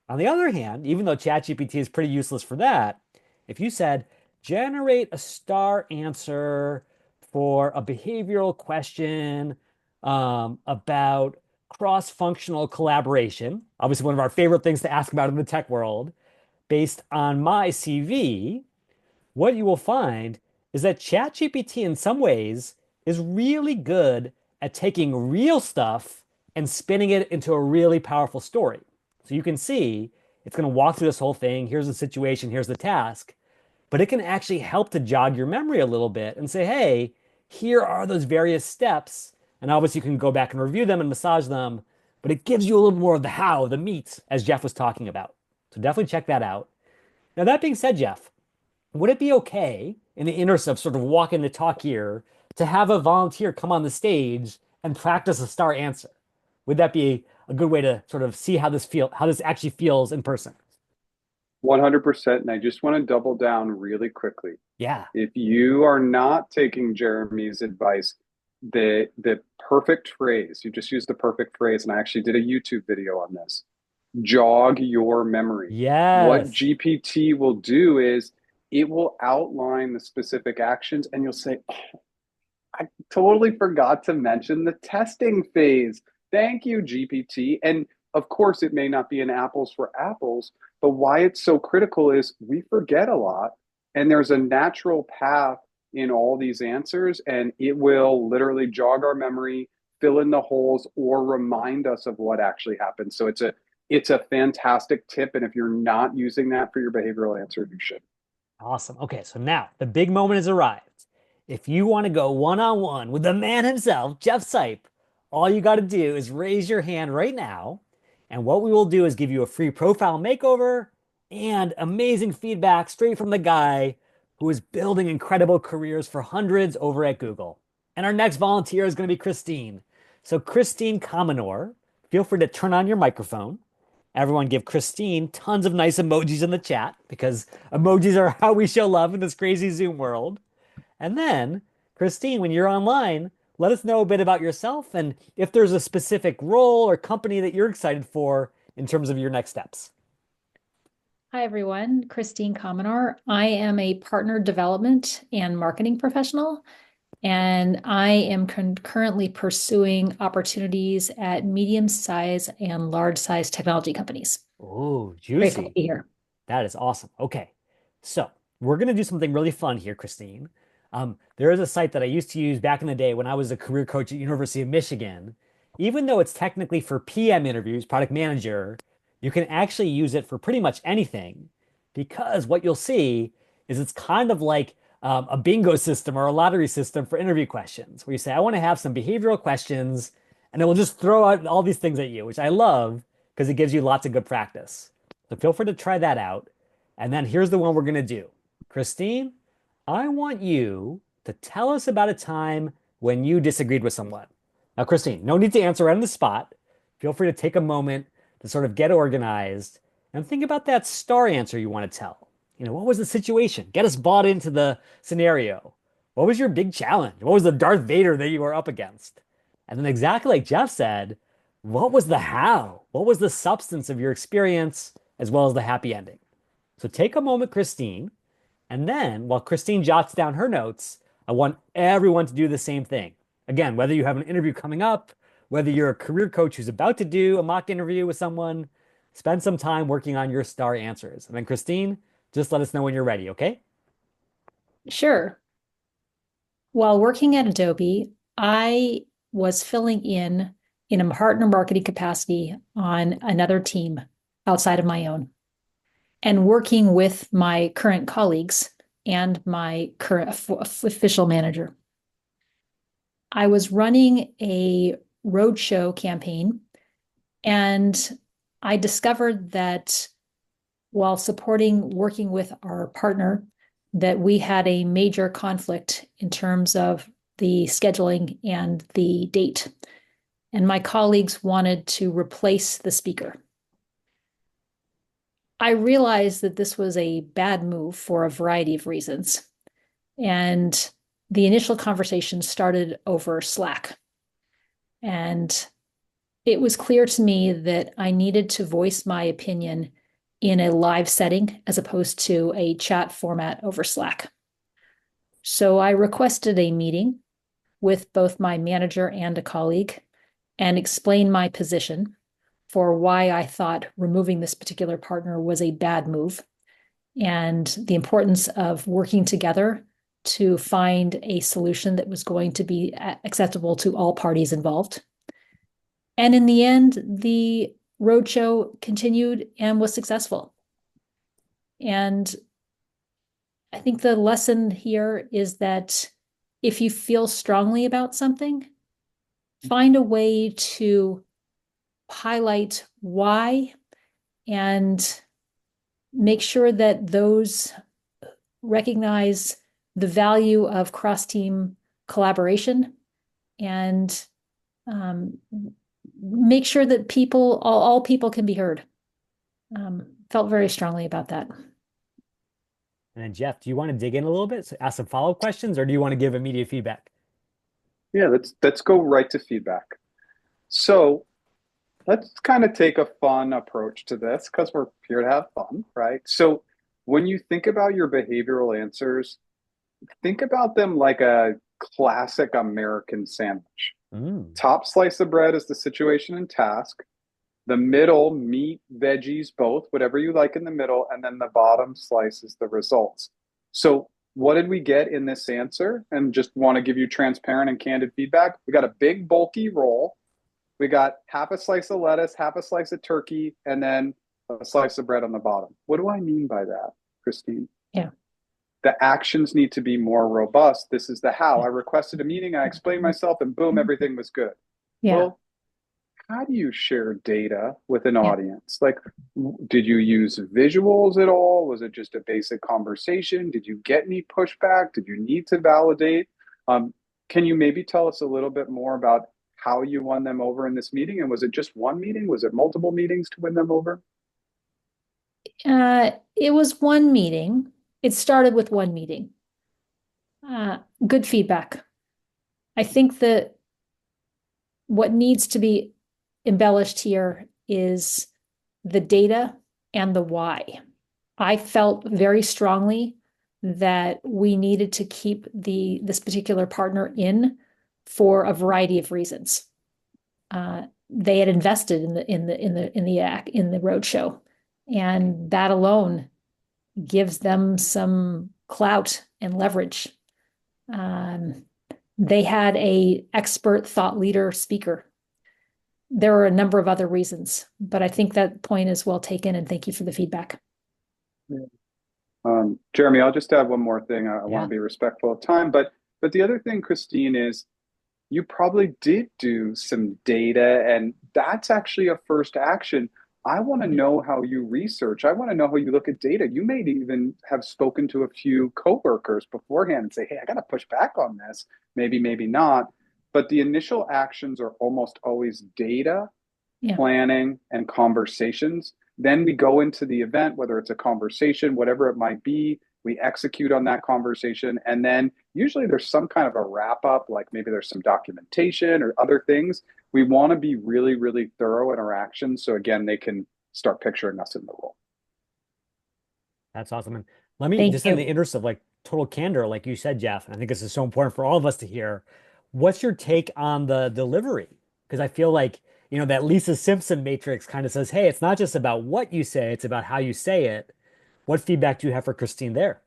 On the other hand, even though ChatGPT is pretty useless for that, if you said, generate a star answer for a behavioral question about cross-functional collaboration, obviously one of our favorite things to ask about in the tech world, based on my CV, what you will find is that ChatGPT in some ways is really good at taking real stuff and spinning it into a really powerful story. So you can see it's going to walk through this whole thing. Here's the situation, here's the task, but it can actually help to jog your memory a little bit and say, hey, here are those various steps. And obviously, you can go back and review them and massage them, but it gives you a little more of the how, the meat, as Jeff was talking about. So definitely check that out. Now, that being said, Jeff, would it be okay in the interest of sort of walking the talk here to have a volunteer come on the stage and practice a star answer? Would that be a good way to sort of see how this actually feels in person? 100%. And I just want to double down really quickly. Yeah. If you are not taking Jeremy's advice, the perfect phrase, you just used the perfect phrase, and I actually did a YouTube video on this. Jog your memory. What Yes. GPT will do is it will outline the specific actions, and you'll say, oh, I totally forgot to mention the testing phase. Thank you, GPT. And of course, it may not be an apples for apples, but why it's so critical is we forget a lot, and there's a natural path in all these answers, and it will literally jog our memory, fill in the holes, or remind us of what actually happened. So it's a fantastic tip, and if you're not using that for your behavioral answer, you should. Awesome. Okay, so now the big moment has arrived. If you want to go one-on-one with the man himself, Jeff Sipe, all you got to do is raise your hand right now. And what we will do is give you a free profile makeover and amazing feedback straight from the guy who is building incredible careers for hundreds over at Google. And our next volunteer is going to be Christine. So, Christine Cominor, feel free to turn on your microphone. Everyone give Christine tons of nice emojis in the chat because emojis are how we show love in this crazy Zoom world. And then, Christine, when you're online, let us know a bit about yourself and if there's a specific role or company that you're excited for in terms of your next steps. Hi, everyone. Christine Cominar. I am a partner development and marketing professional, and I am currently pursuing opportunities at medium-size and large-size technology companies. Oh, Grateful to juicy. be here. That is awesome. Okay. So we're going to do something really fun here, Christine. There is a site that I used to use back in the day when I was a career coach at University of Michigan. Even though it's technically for PM interviews, product manager, you can actually use it for pretty much anything because what you'll see is it's kind of like a bingo system or a lottery system for interview questions where you say, I want to have some behavioral questions, and it will just throw out all these things at you, which I love because it gives you lots of good practice. So feel free to try that out. And then here's the one we're going to do. Christine, I want you to tell us about a time when you disagreed with someone. Now, Christine, no need to answer right on the spot. Feel free to take a moment to sort of get organized and think about that star answer you want to tell. What was the situation? Get us bought into the scenario. What was your big challenge? What was the Darth Vader that you were up against? And then, exactly like Jeff said, what was the how? What was the substance of your experience as well as the happy ending? So take a moment, Christine, and then while Christine jots down her notes, I want everyone to do the same thing. Again, whether you have an interview coming up, whether you're a career coach who's about to do a mock interview with someone, spend some time working on your star answers. And then, Christine, just let us know when you're ready, okay? Sure. While working at Adobe, I was filling in a partner marketing capacity on another team outside of my own, and working with my current colleagues and my current official manager. I was running a roadshow campaign, and I discovered that while working with our partner, that we had a major conflict in terms of the scheduling and the date. And my colleagues wanted to replace the speaker. I realized that this was a bad move for a variety of reasons. And the initial conversation started over Slack. And it was clear to me that I needed to voice my opinion in a live setting as opposed to a chat format over Slack. So I requested a meeting with both my manager and a colleague and explained my position for why I thought removing this particular partner was a bad move and the importance of working together to find a solution that was going to be acceptable to all parties involved. And in the end, the roadshow continued and was successful. And I think the lesson here is that if you feel strongly about something, find a way to highlight why and make sure that those recognize the value of cross-team collaboration and make sure that all people can be heard. Felt very strongly about that. And then Jeff, do you want to dig in a little bit, so ask some follow-up questions, or do you want to give immediate feedback? Yeah, let's go right to feedback. So let's kind of take a fun approach to this because we're here to have fun, right? So when you think about your behavioral answers, think about them like a classic American sandwich. Top slice of bread is the situation and task. The middle, meat, veggies, both, whatever you like in the middle, and then the bottom slice is the results. So what did we get in this answer? And just want to give you transparent and candid feedback. We got a big bulky roll. We got half a slice of lettuce, half a slice of turkey, and then a slice of bread on the bottom. What do I mean by that, Christine? Yeah. The actions need to be more robust. This is the how. I requested a meeting, I explained myself, and boom, everything was good. Yeah. Well, how do you share data with an audience? Like, did you use visuals at all? Was it just a basic conversation? Did you get any pushback? Did you need to validate? Can you maybe tell us a little bit more about how you won them over in this meeting? And was it just one meeting? Was it multiple meetings to win them over? It was one meeting. It started with one meeting. Good feedback. I think that what needs to be embellished here is the data and the why. I felt very strongly that we needed to keep this particular partner in for a variety of reasons. They had invested in the roadshow, and that alone gives them some clout and leverage. They had a expert thought leader speaker. There are a number of other reasons, but I think that point is well taken, and thank you for the feedback. Jeremy, I'll just add one more thing. I want to be respectful of time, but the other thing, Christine, is you probably did do some data, and that's actually a first action. I want to know how you research. I want to know how you look at data. You may even have spoken to a few coworkers beforehand and say, hey, I got to push back on this. Maybe, maybe not. But the initial actions are almost always data, planning, and conversations. Then we go into the event, whether it's a conversation, whatever it might be, we execute on that conversation. And then usually there's some kind of a wrap up, like maybe there's some documentation or other things. We want to be really, really thorough in our actions. So again, they can start picturing us in the role. That's awesome. And let me just in the interest of like total candor, like you said, Jeff, and I think this is so important for all of us to hear. What's your take on the delivery? Because I feel like, that Lisa Simpson matrix kind of says, hey, it's not just about what you say, it's about how you say it. What feedback do you have for Christine there?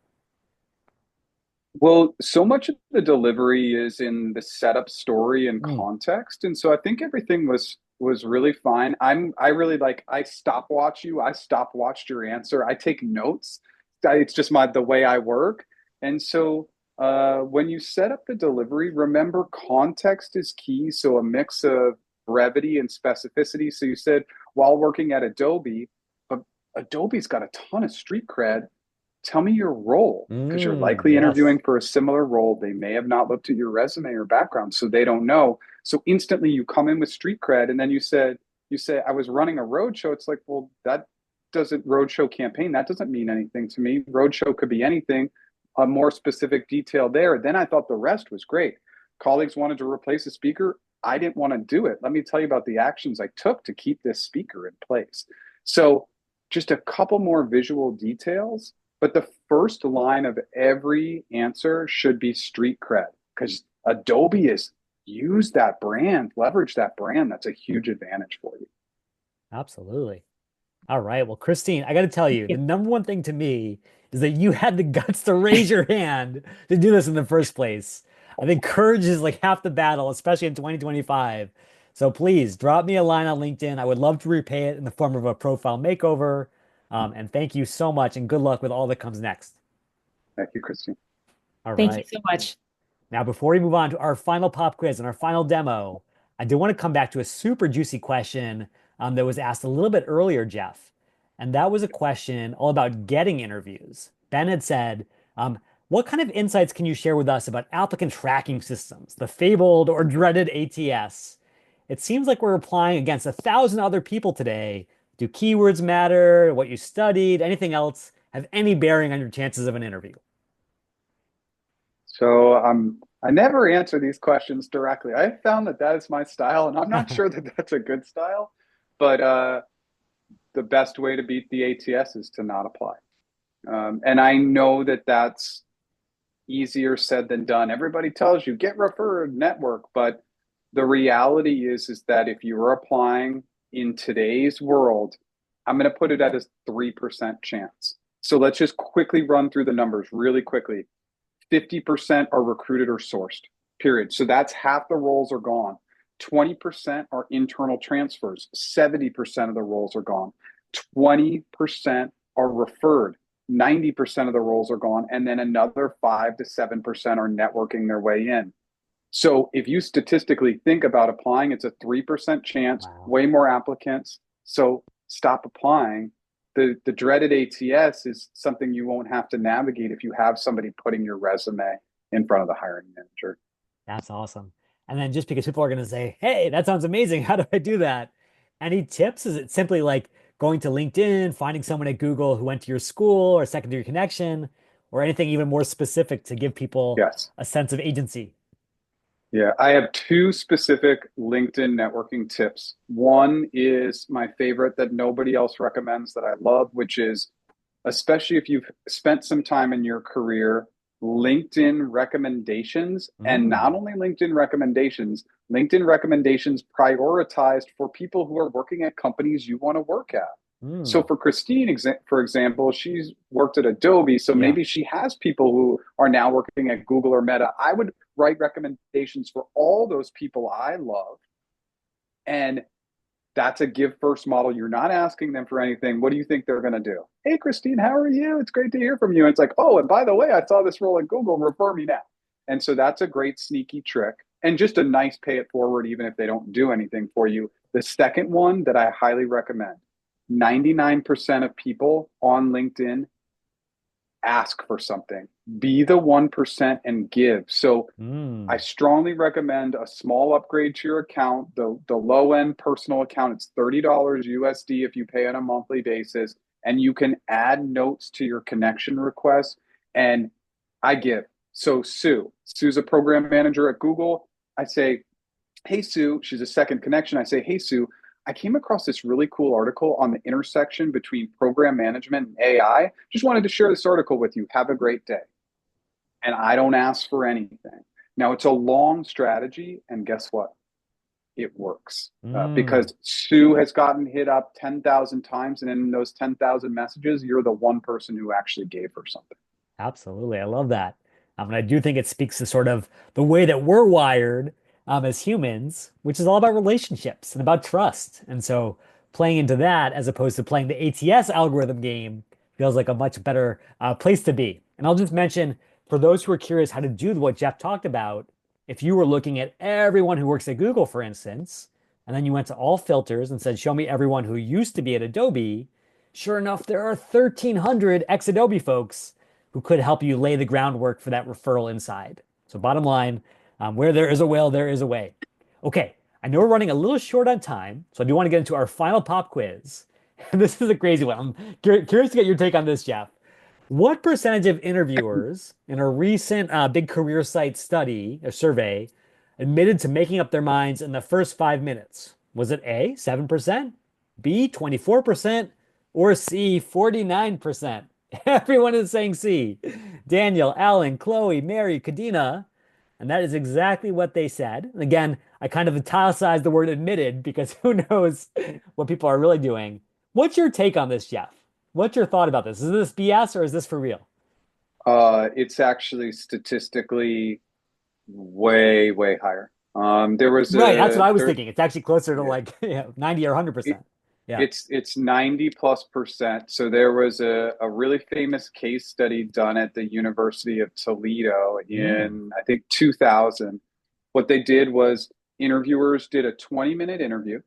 Well, so much of the delivery is in the setup, story, and context. And so I think everything was really fine. I stopwatch you. I stopwatched your answer. I take notes. It's just the way I work. And so when you set up the delivery, remember context is key. So a mix of brevity and specificity. So you said while working at Adobe, Adobe's got a ton of street cred. Tell me your role because you're likely Yes. interviewing for a similar role. They may have not looked at your resume or background, so they don't know. So instantly you come in with street cred, and then you say I was running a roadshow. It's like, well, that doesn't roadshow campaign. That doesn't mean anything to me. Roadshow could be anything. A more specific detail there. Then I thought the rest was great. Colleagues wanted to replace a speaker. I didn't want to do it. Let me tell you about the actions I took to keep this speaker in place. So just a couple more visual details, but the first line of every answer should be street cred because Adobe is use that brand, leverage that brand. That's a huge advantage for you. Absolutely. All right. Well, Christine, I got to tell Thank you, the you. number one thing to me is that you had the guts to raise your hand to do this in the first place. I think courage is like half the battle, especially in 2025. So please drop me a line on LinkedIn. I would love to repay it in the form of a profile makeover. And thank you so much, and good luck with all that comes next. Thank you, Christine. All Thank you right. so much. Now, before we move on to our final pop quiz and our final demo, I do want to come back to a super juicy question that was asked a little bit earlier, Jeff. And that was a question all about getting interviews. Ben had said, what kind of insights can you share with us about applicant tracking systems, the fabled or dreaded ATS? It seems like we're applying against 1,000 other people today. Do keywords matter? What you studied? Anything else have any bearing on your chances of an interview? So I never answer these questions directly. I found that that is my style, and I'm not sure that that's a good style. But the best way to beat the ATS is to not apply. And I know that that's easier said than done. Everybody tells you get referred, network, but the reality is that if you're applying in today's world, I'm going to put it at a 3% chance. So let's just quickly run through the numbers really quickly. 50% are recruited or sourced, period. So that's half the roles are gone. 20% are internal transfers. 70% of the roles are gone. 20% are referred. 90% of the roles are gone. And then another 5 to 7% are networking their way in. So if you statistically think about applying, it's a 3% chance, Wow. way more applicants. So stop applying. The dreaded ATS is something you won't have to navigate if you have somebody putting your resume in front of the hiring manager. That's awesome. And then just because people are going to say, hey, that sounds amazing. How do I do that? Any tips? Is it simply like going to LinkedIn, finding someone at Google who went to your school or secondary connection, or anything even more specific to give people Yes. a sense of agency? Yeah, I have two specific LinkedIn networking tips. One is my favorite that nobody else recommends that I love, which is especially if you've spent some time in your career, LinkedIn recommendations, and not Mm, only LinkedIn recommendations prioritized for people who are working at companies you want to work at. So mm, for Christine, for example, she's worked at Adobe, so yeah, maybe she has people who are now working at Google or Meta. I would write recommendations for all those people I love, and that's a give first model. You're not asking them for anything. What do you think they're going to do? Hey, Christine, how are you? It's great to hear from you. And it's like, oh, and by the way, I saw this role at Google. Refer me now. And so that's a great sneaky trick and just a nice pay it forward, even if they don't do anything for you. The second one that I highly recommend 99% of people on LinkedIn ask for something. Be the 1% and give. So I mm, strongly recommend a small upgrade to your account. The low end personal account, it's $30 USD if you pay on a monthly basis, and you can add notes to your connection request. And I give. So Sue's a program manager at Google. I say, hey Sue, she's a second connection. I say, hey Sue, I came across this really cool article on the intersection between program management and AI. Just wanted to share this article with you. Have a great day. And I don't ask for anything. Now, it's a long strategy, and guess what? It works mm. because Sue has gotten hit up 10,000 times, and in those 10,000 messages, you're the one person who actually gave her something. Absolutely. I love that. And I do think it speaks to sort of the way that we're wired as humans, which is all about relationships and about trust. And so playing into that as opposed to playing the ATS algorithm game feels like a much better place to be. And I'll just mention for those who are curious how to do what Jeff talked about, if you were looking at everyone who works at Google, for instance, and then you went to all filters and said, show me everyone who used to be at Adobe, Sure enough, there are 1,300 ex-Adobe folks who could help you lay the groundwork for that referral inside. So bottom line, where there is a will, there is a way. Okay, I know we're running a little short on time, so I do want to get into our final pop quiz. And this is a crazy one. I'm curious to get your take on this, Jeff. What percentage of interviewers in a recent big career site study, a survey, admitted to making up their minds in the first 5 minutes? Was it A, 7%, B, 24%, or C, 49%? Everyone is saying C. Daniel, Alan, Chloe, Mary, Kadina. And that is exactly what they said. And again, I kind of italicized the word admitted because who knows what people are really doing. What's your take on this, Jeff? What's your thought about this? Is this BS or is this for real? It's actually statistically way, way higher. There was Right, that's what a I was there thinking. It's actually closer to yeah, like 90 or it, 100%. Yeah. it's 90+%. So there was a really famous case study done at the University of Toledo Mm. in I think 2000. What they did was interviewers did a 20-minute interview,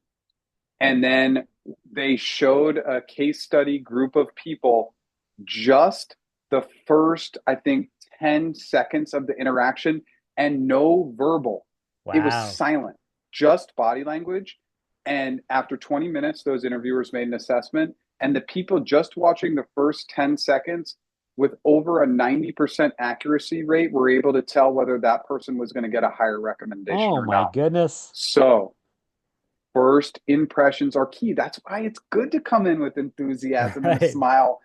and then they showed a case study group of people just the first, I think, 10 seconds of the interaction and no verbal. It was Wow. silent, just body language. And after 20 minutes, those interviewers made an assessment. And the people just watching the first 10 seconds with over a 90% accuracy rate were able to tell whether that person was going to get a higher recommendation Oh or my not. goodness. So first impressions are key. That's why it's good to come in with enthusiasm and a Right. smile.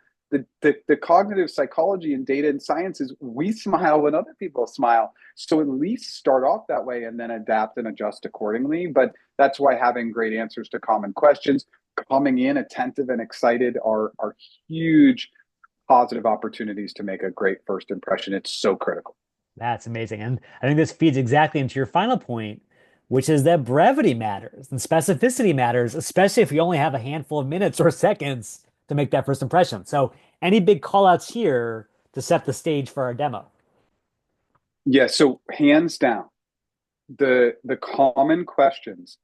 The cognitive psychology and data and science is we smile when other people smile. So at least start off that way and then adapt and adjust accordingly. But that's why having great answers to common questions, coming in attentive and excited are huge positive opportunities to make a great first impression. It's so critical. That's amazing. And I think this feeds exactly into your final point, which is that brevity matters and specificity matters, especially if you only have a handful of minutes or seconds to make that first impression. So, any big call outs here to set the stage for our demo? Yeah, so hands down, the common questions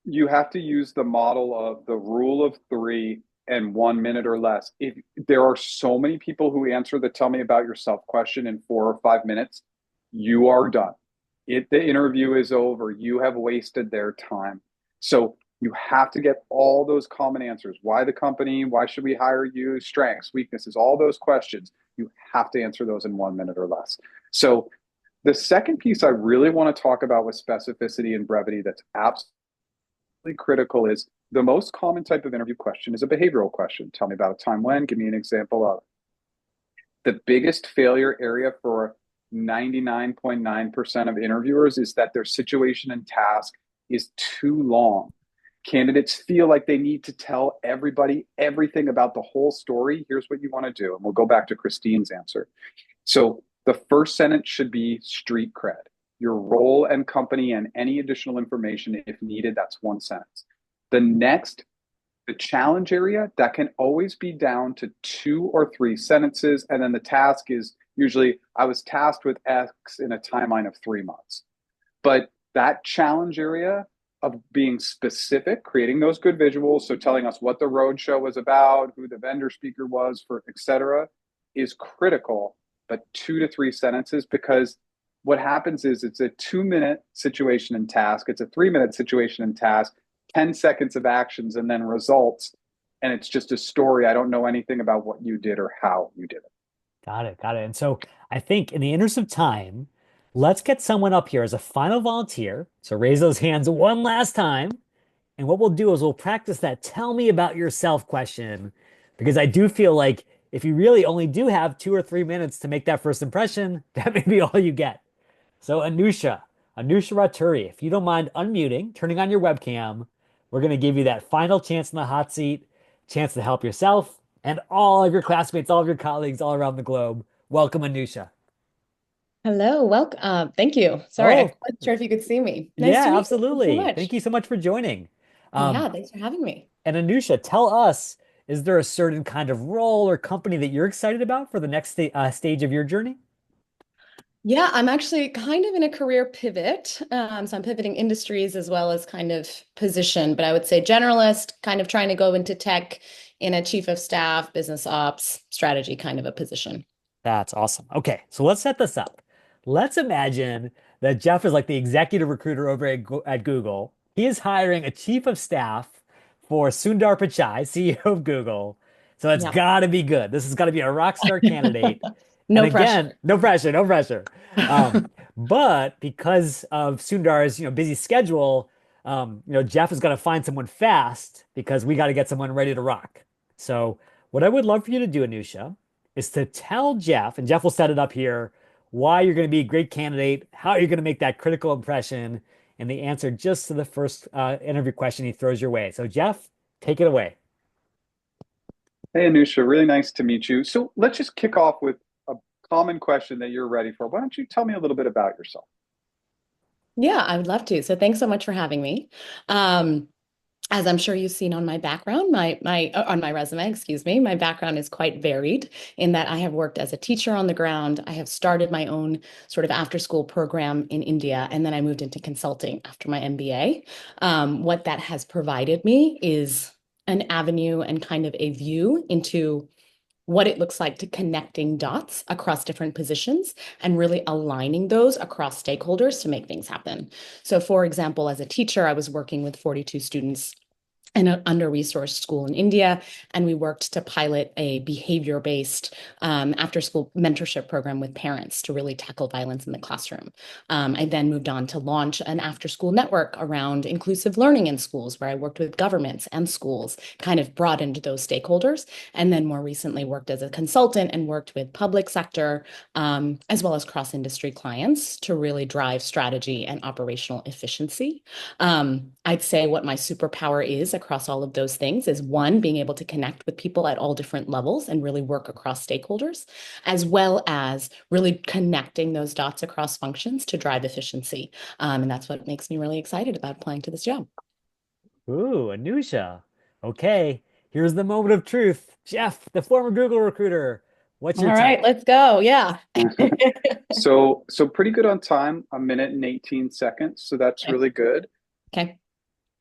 you have to use the model of the rule of three and 1 minute or less. If there are so many people who answer the tell me about yourself question in 4 or 5 minutes, you are done. The interview is over. You have wasted their time. So you have to get all those common answers. Why the company? Why should we hire you? Strengths, weaknesses, all those questions. You have to answer those in 1 minute or less. So the second piece I really want to talk about with specificity and brevity that's absolutely critical is the most common type of interview question is a behavioral question. Tell me about a time when, give me an example of. The biggest failure area for 99.9% of interviewers is that their situation and task is too long. Candidates feel like they need to tell everybody everything about the whole story. Here's what you want to do. And we'll go back to Christine's answer. So the first sentence should be street cred, your role and company, and any additional information if needed. That's one sentence. The next, the challenge area, that can always be down to 2 or 3 sentences. And then the task is usually, I was tasked with X in a timeline of 3 months. But that challenge area of being specific, creating those good visuals, so telling us what the roadshow was about, who the vendor speaker was for, etc., is critical. But 2 to 3 sentences, because what happens is it's a 2 minute situation and task, it's a 3 minute situation and task, 10 seconds of actions and then results. And it's just a story. I don't know anything about what you did or how you did it. Got it. Got it. And so I think in the interest of time, let's get someone up here as a final volunteer. So raise those hands one last time. And what we'll do is we'll practice that tell me about yourself question because I do feel like if you really only do have 2 or 3 minutes to make that first impression, that may be all you get. So Anusha Raturi, if you don't mind unmuting, turning on your webcam, we're going to give you that final chance in the hot seat, chance to help yourself and all of your classmates, all of your colleagues all around the globe. Welcome, Anusha. Hello, welcome. Thank you. Sorry, I Oh, wasn't sure if you could see me. Nice to yeah, meet you. Thanks so absolutely. much. Thank you so much for joining. Um, Yeah, thanks for having me. and Anusha, tell us, is there a certain kind of role or company that you're excited about for the next stage of your journey? Yeah, I'm actually kind of in a career pivot. So I'm pivoting industries as well as kind of position, but I would say generalist, kind of trying to go into tech in a chief of staff, business ops, strategy kind of a position. That's awesome. Okay, so let's set this up. Let's imagine that Jeff is like the executive recruiter over at Google. He is hiring a chief of staff for Sundar Pichai, CEO of Google. So it's Yep. got to be good. This has got to be a rock star candidate. And No again, pressure. no pressure, no pressure. Um, but because of Sundar's, busy schedule, Jeff is going to find someone fast because we got to get someone ready to rock. So what I would love for you to do, Anusha, is to tell Jeff, and Jeff will set it up here, why you're going to be a great candidate, how you're going to make that critical impression, and the answer just to the first interview question he throws your way. So, Jeff, take it away. Hey, Anusha, really nice to meet you. So let's just kick off with a common question that you're ready for. Why don't you tell me a little bit about yourself? Yeah, I would love to. So thanks so much for having me. Um, as I'm sure you've seen on my background, my on my resume, excuse me, my background is quite varied in that I have worked as a teacher on the ground. I have started my own sort of after school program in India, and then I moved into consulting after my MBA. What that has provided me is an avenue and kind of a view into what it looks like to connecting dots across different positions and really aligning those across stakeholders to make things happen. So, for example, as a teacher, I was working with 42 students in an under-resourced school in India, and we worked to pilot a behavior-based after-school mentorship program with parents to really tackle violence in the classroom. I then moved on to launch an after-school network around inclusive learning in schools, where I worked with governments and schools, kind of broadened those stakeholders, and then more recently worked as a consultant and worked with public sector as well as cross-industry clients to really drive strategy and operational efficiency. I'd say what my superpower is across all of those things is one, being able to connect with people at all different levels and really work across stakeholders, as well as really connecting those dots across functions to drive efficiency. And that's what makes me really excited about applying to this job. Ooh, Anusha. Okay, here's the moment of truth. Jeff, the former Google recruiter, what's All your right, take? let's go. Yeah. So pretty good on time, a minute and 18 seconds. So that's Okay. really good. Okay.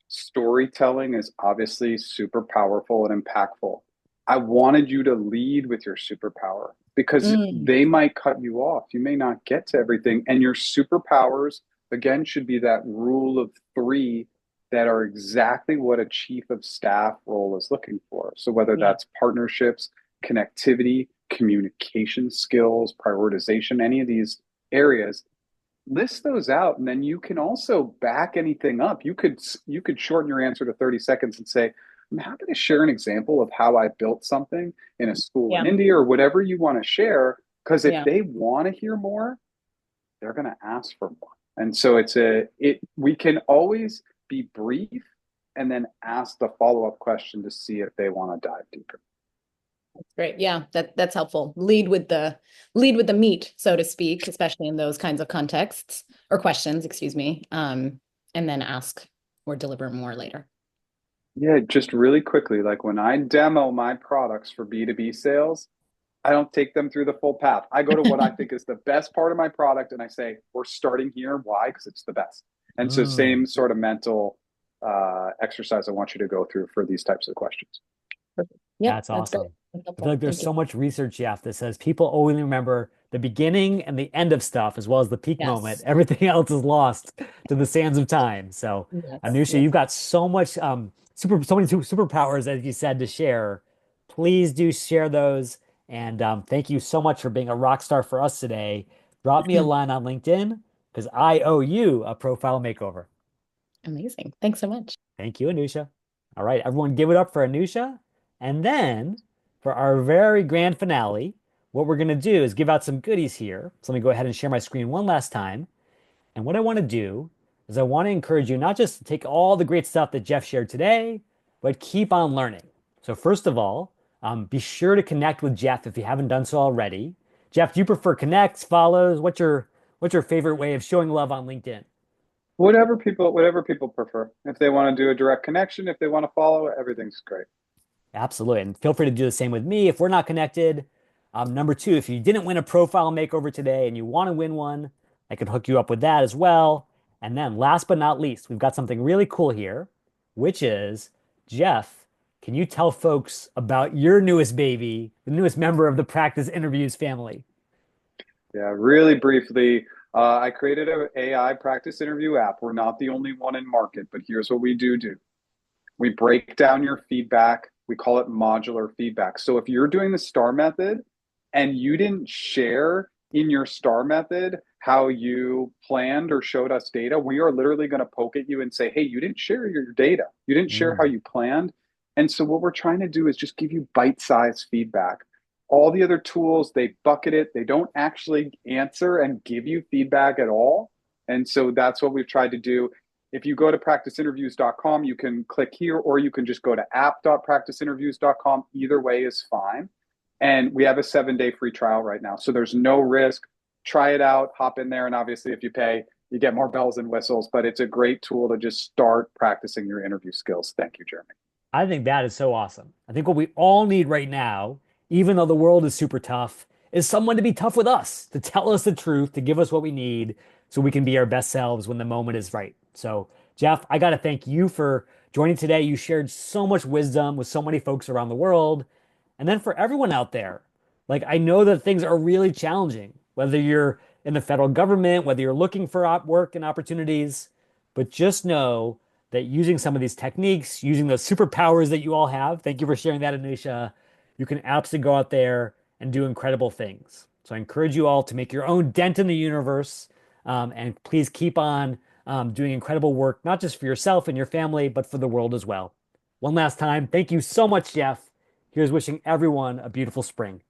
Storytelling is obviously super powerful and impactful. I wanted you to lead with your superpower because Mm, they might cut you off. You may not get to everything. And your superpowers, again, should be that rule of three that are exactly what a chief of staff role is looking for. So, whether yeah. that's partnerships, connectivity, communication skills, prioritization, any of these areas, list those out, and then you can also back anything up. You could shorten your answer to 30 seconds and say, I'm happy to share an example of how I built something in a school in Yeah. India, or whatever you want to share, because if Yeah. they want to hear more, they're going to ask for more. And so we can always be brief and then ask the follow-up question to see if they want to dive deeper. Great. Yeah, that's helpful. Lead with the meat, so to speak, especially in those kinds of contexts or questions, excuse me. And then ask or deliver more later. Yeah, just really quickly, like when I demo my products for B2B sales, I don't take them through the full path. I go to what I think is the best part of my product and I say, we're starting here. Why? Because it's the best. And so, Mm. same sort of mental exercise I want you to go through for these types of questions. Perfect. Yep, That's that's great. awesome. That's I feel helpful. like there's Thank you. so much research, Jeff, that says people only remember the beginning and the end of stuff as well as the peak moment. Yes. Everything else is lost to the sands of time. So, Yes. Anusha, Yes. you've got so much so many superpowers, as you said, to share. Please do share those. And thank you so much for being a rock star for us today. Drop me a line on LinkedIn because I owe you a profile makeover. Amazing. Thanks so much. Thank you, Anusha. All right, everyone, give it up for Anusha. And then for our very grand finale, what we're going to do is give out some goodies here. So let me go ahead and share my screen one last time. And what I want to do is I want to encourage you not just to take all the great stuff that Jeff shared today, but keep on learning. So first of all, be sure to connect with Jeff if you haven't done so already. Jeff, do you prefer connects, follows? What's your favorite way of showing love on LinkedIn? Whatever people prefer. If they want to do a direct connection, if they want to follow, everything's great. Absolutely. And feel free to do the same with me if we're not connected. Number two, if you didn't win a profile makeover today and you want to win one, I could hook you up with that as well. And then last but not least, we've got something really cool here, which is Jeff can you tell folks about your newest baby, the newest member of the Practice Interviews family? Yeah, really briefly, I created an AI practice interview app. We're not the only one in market, but here's what we do. We break down your feedback. We call it modular feedback. So if you're doing the STAR method and you didn't share in your STAR method how you planned or showed us data, we are literally going to poke at you and say, hey, you didn't share your data. You didn't share how Mm. you planned. And so what we're trying to do is just give you bite-sized feedback. All the other tools, they bucket it. They don't actually answer and give you feedback at all. And so that's what we've tried to do. If you go to practiceinterviews.com, you can click here, or you can just go to app.practiceinterviews.com. Either way is fine. And we have a 7-day free trial right now. So there's no risk. Try it out, hop in there. And obviously, if you pay, you get more bells and whistles, but it's a great tool to just start practicing your interview skills. Thank you, Jeremy. I think that is so awesome. I think what we all need right now, even though the world is super tough, is someone to be tough with us, to tell us the truth, to give us what we need so we can be our best selves when the moment is right. So, Jeff, I got to thank you for joining today. You shared so much wisdom with so many folks around the world. And then for everyone out there, like I know that things are really challenging, whether you're in the federal government, whether you're looking for work and opportunities, but just know that using some of these techniques, using those superpowers that you all have, thank you for sharing that, Anisha, you can absolutely go out there and do incredible things. So I encourage you all to make your own dent in the universe, and please keep on doing incredible work, not just for yourself and your family, but for the world as well. One last time, thank you so much, Jeff. Here's wishing everyone a beautiful spring.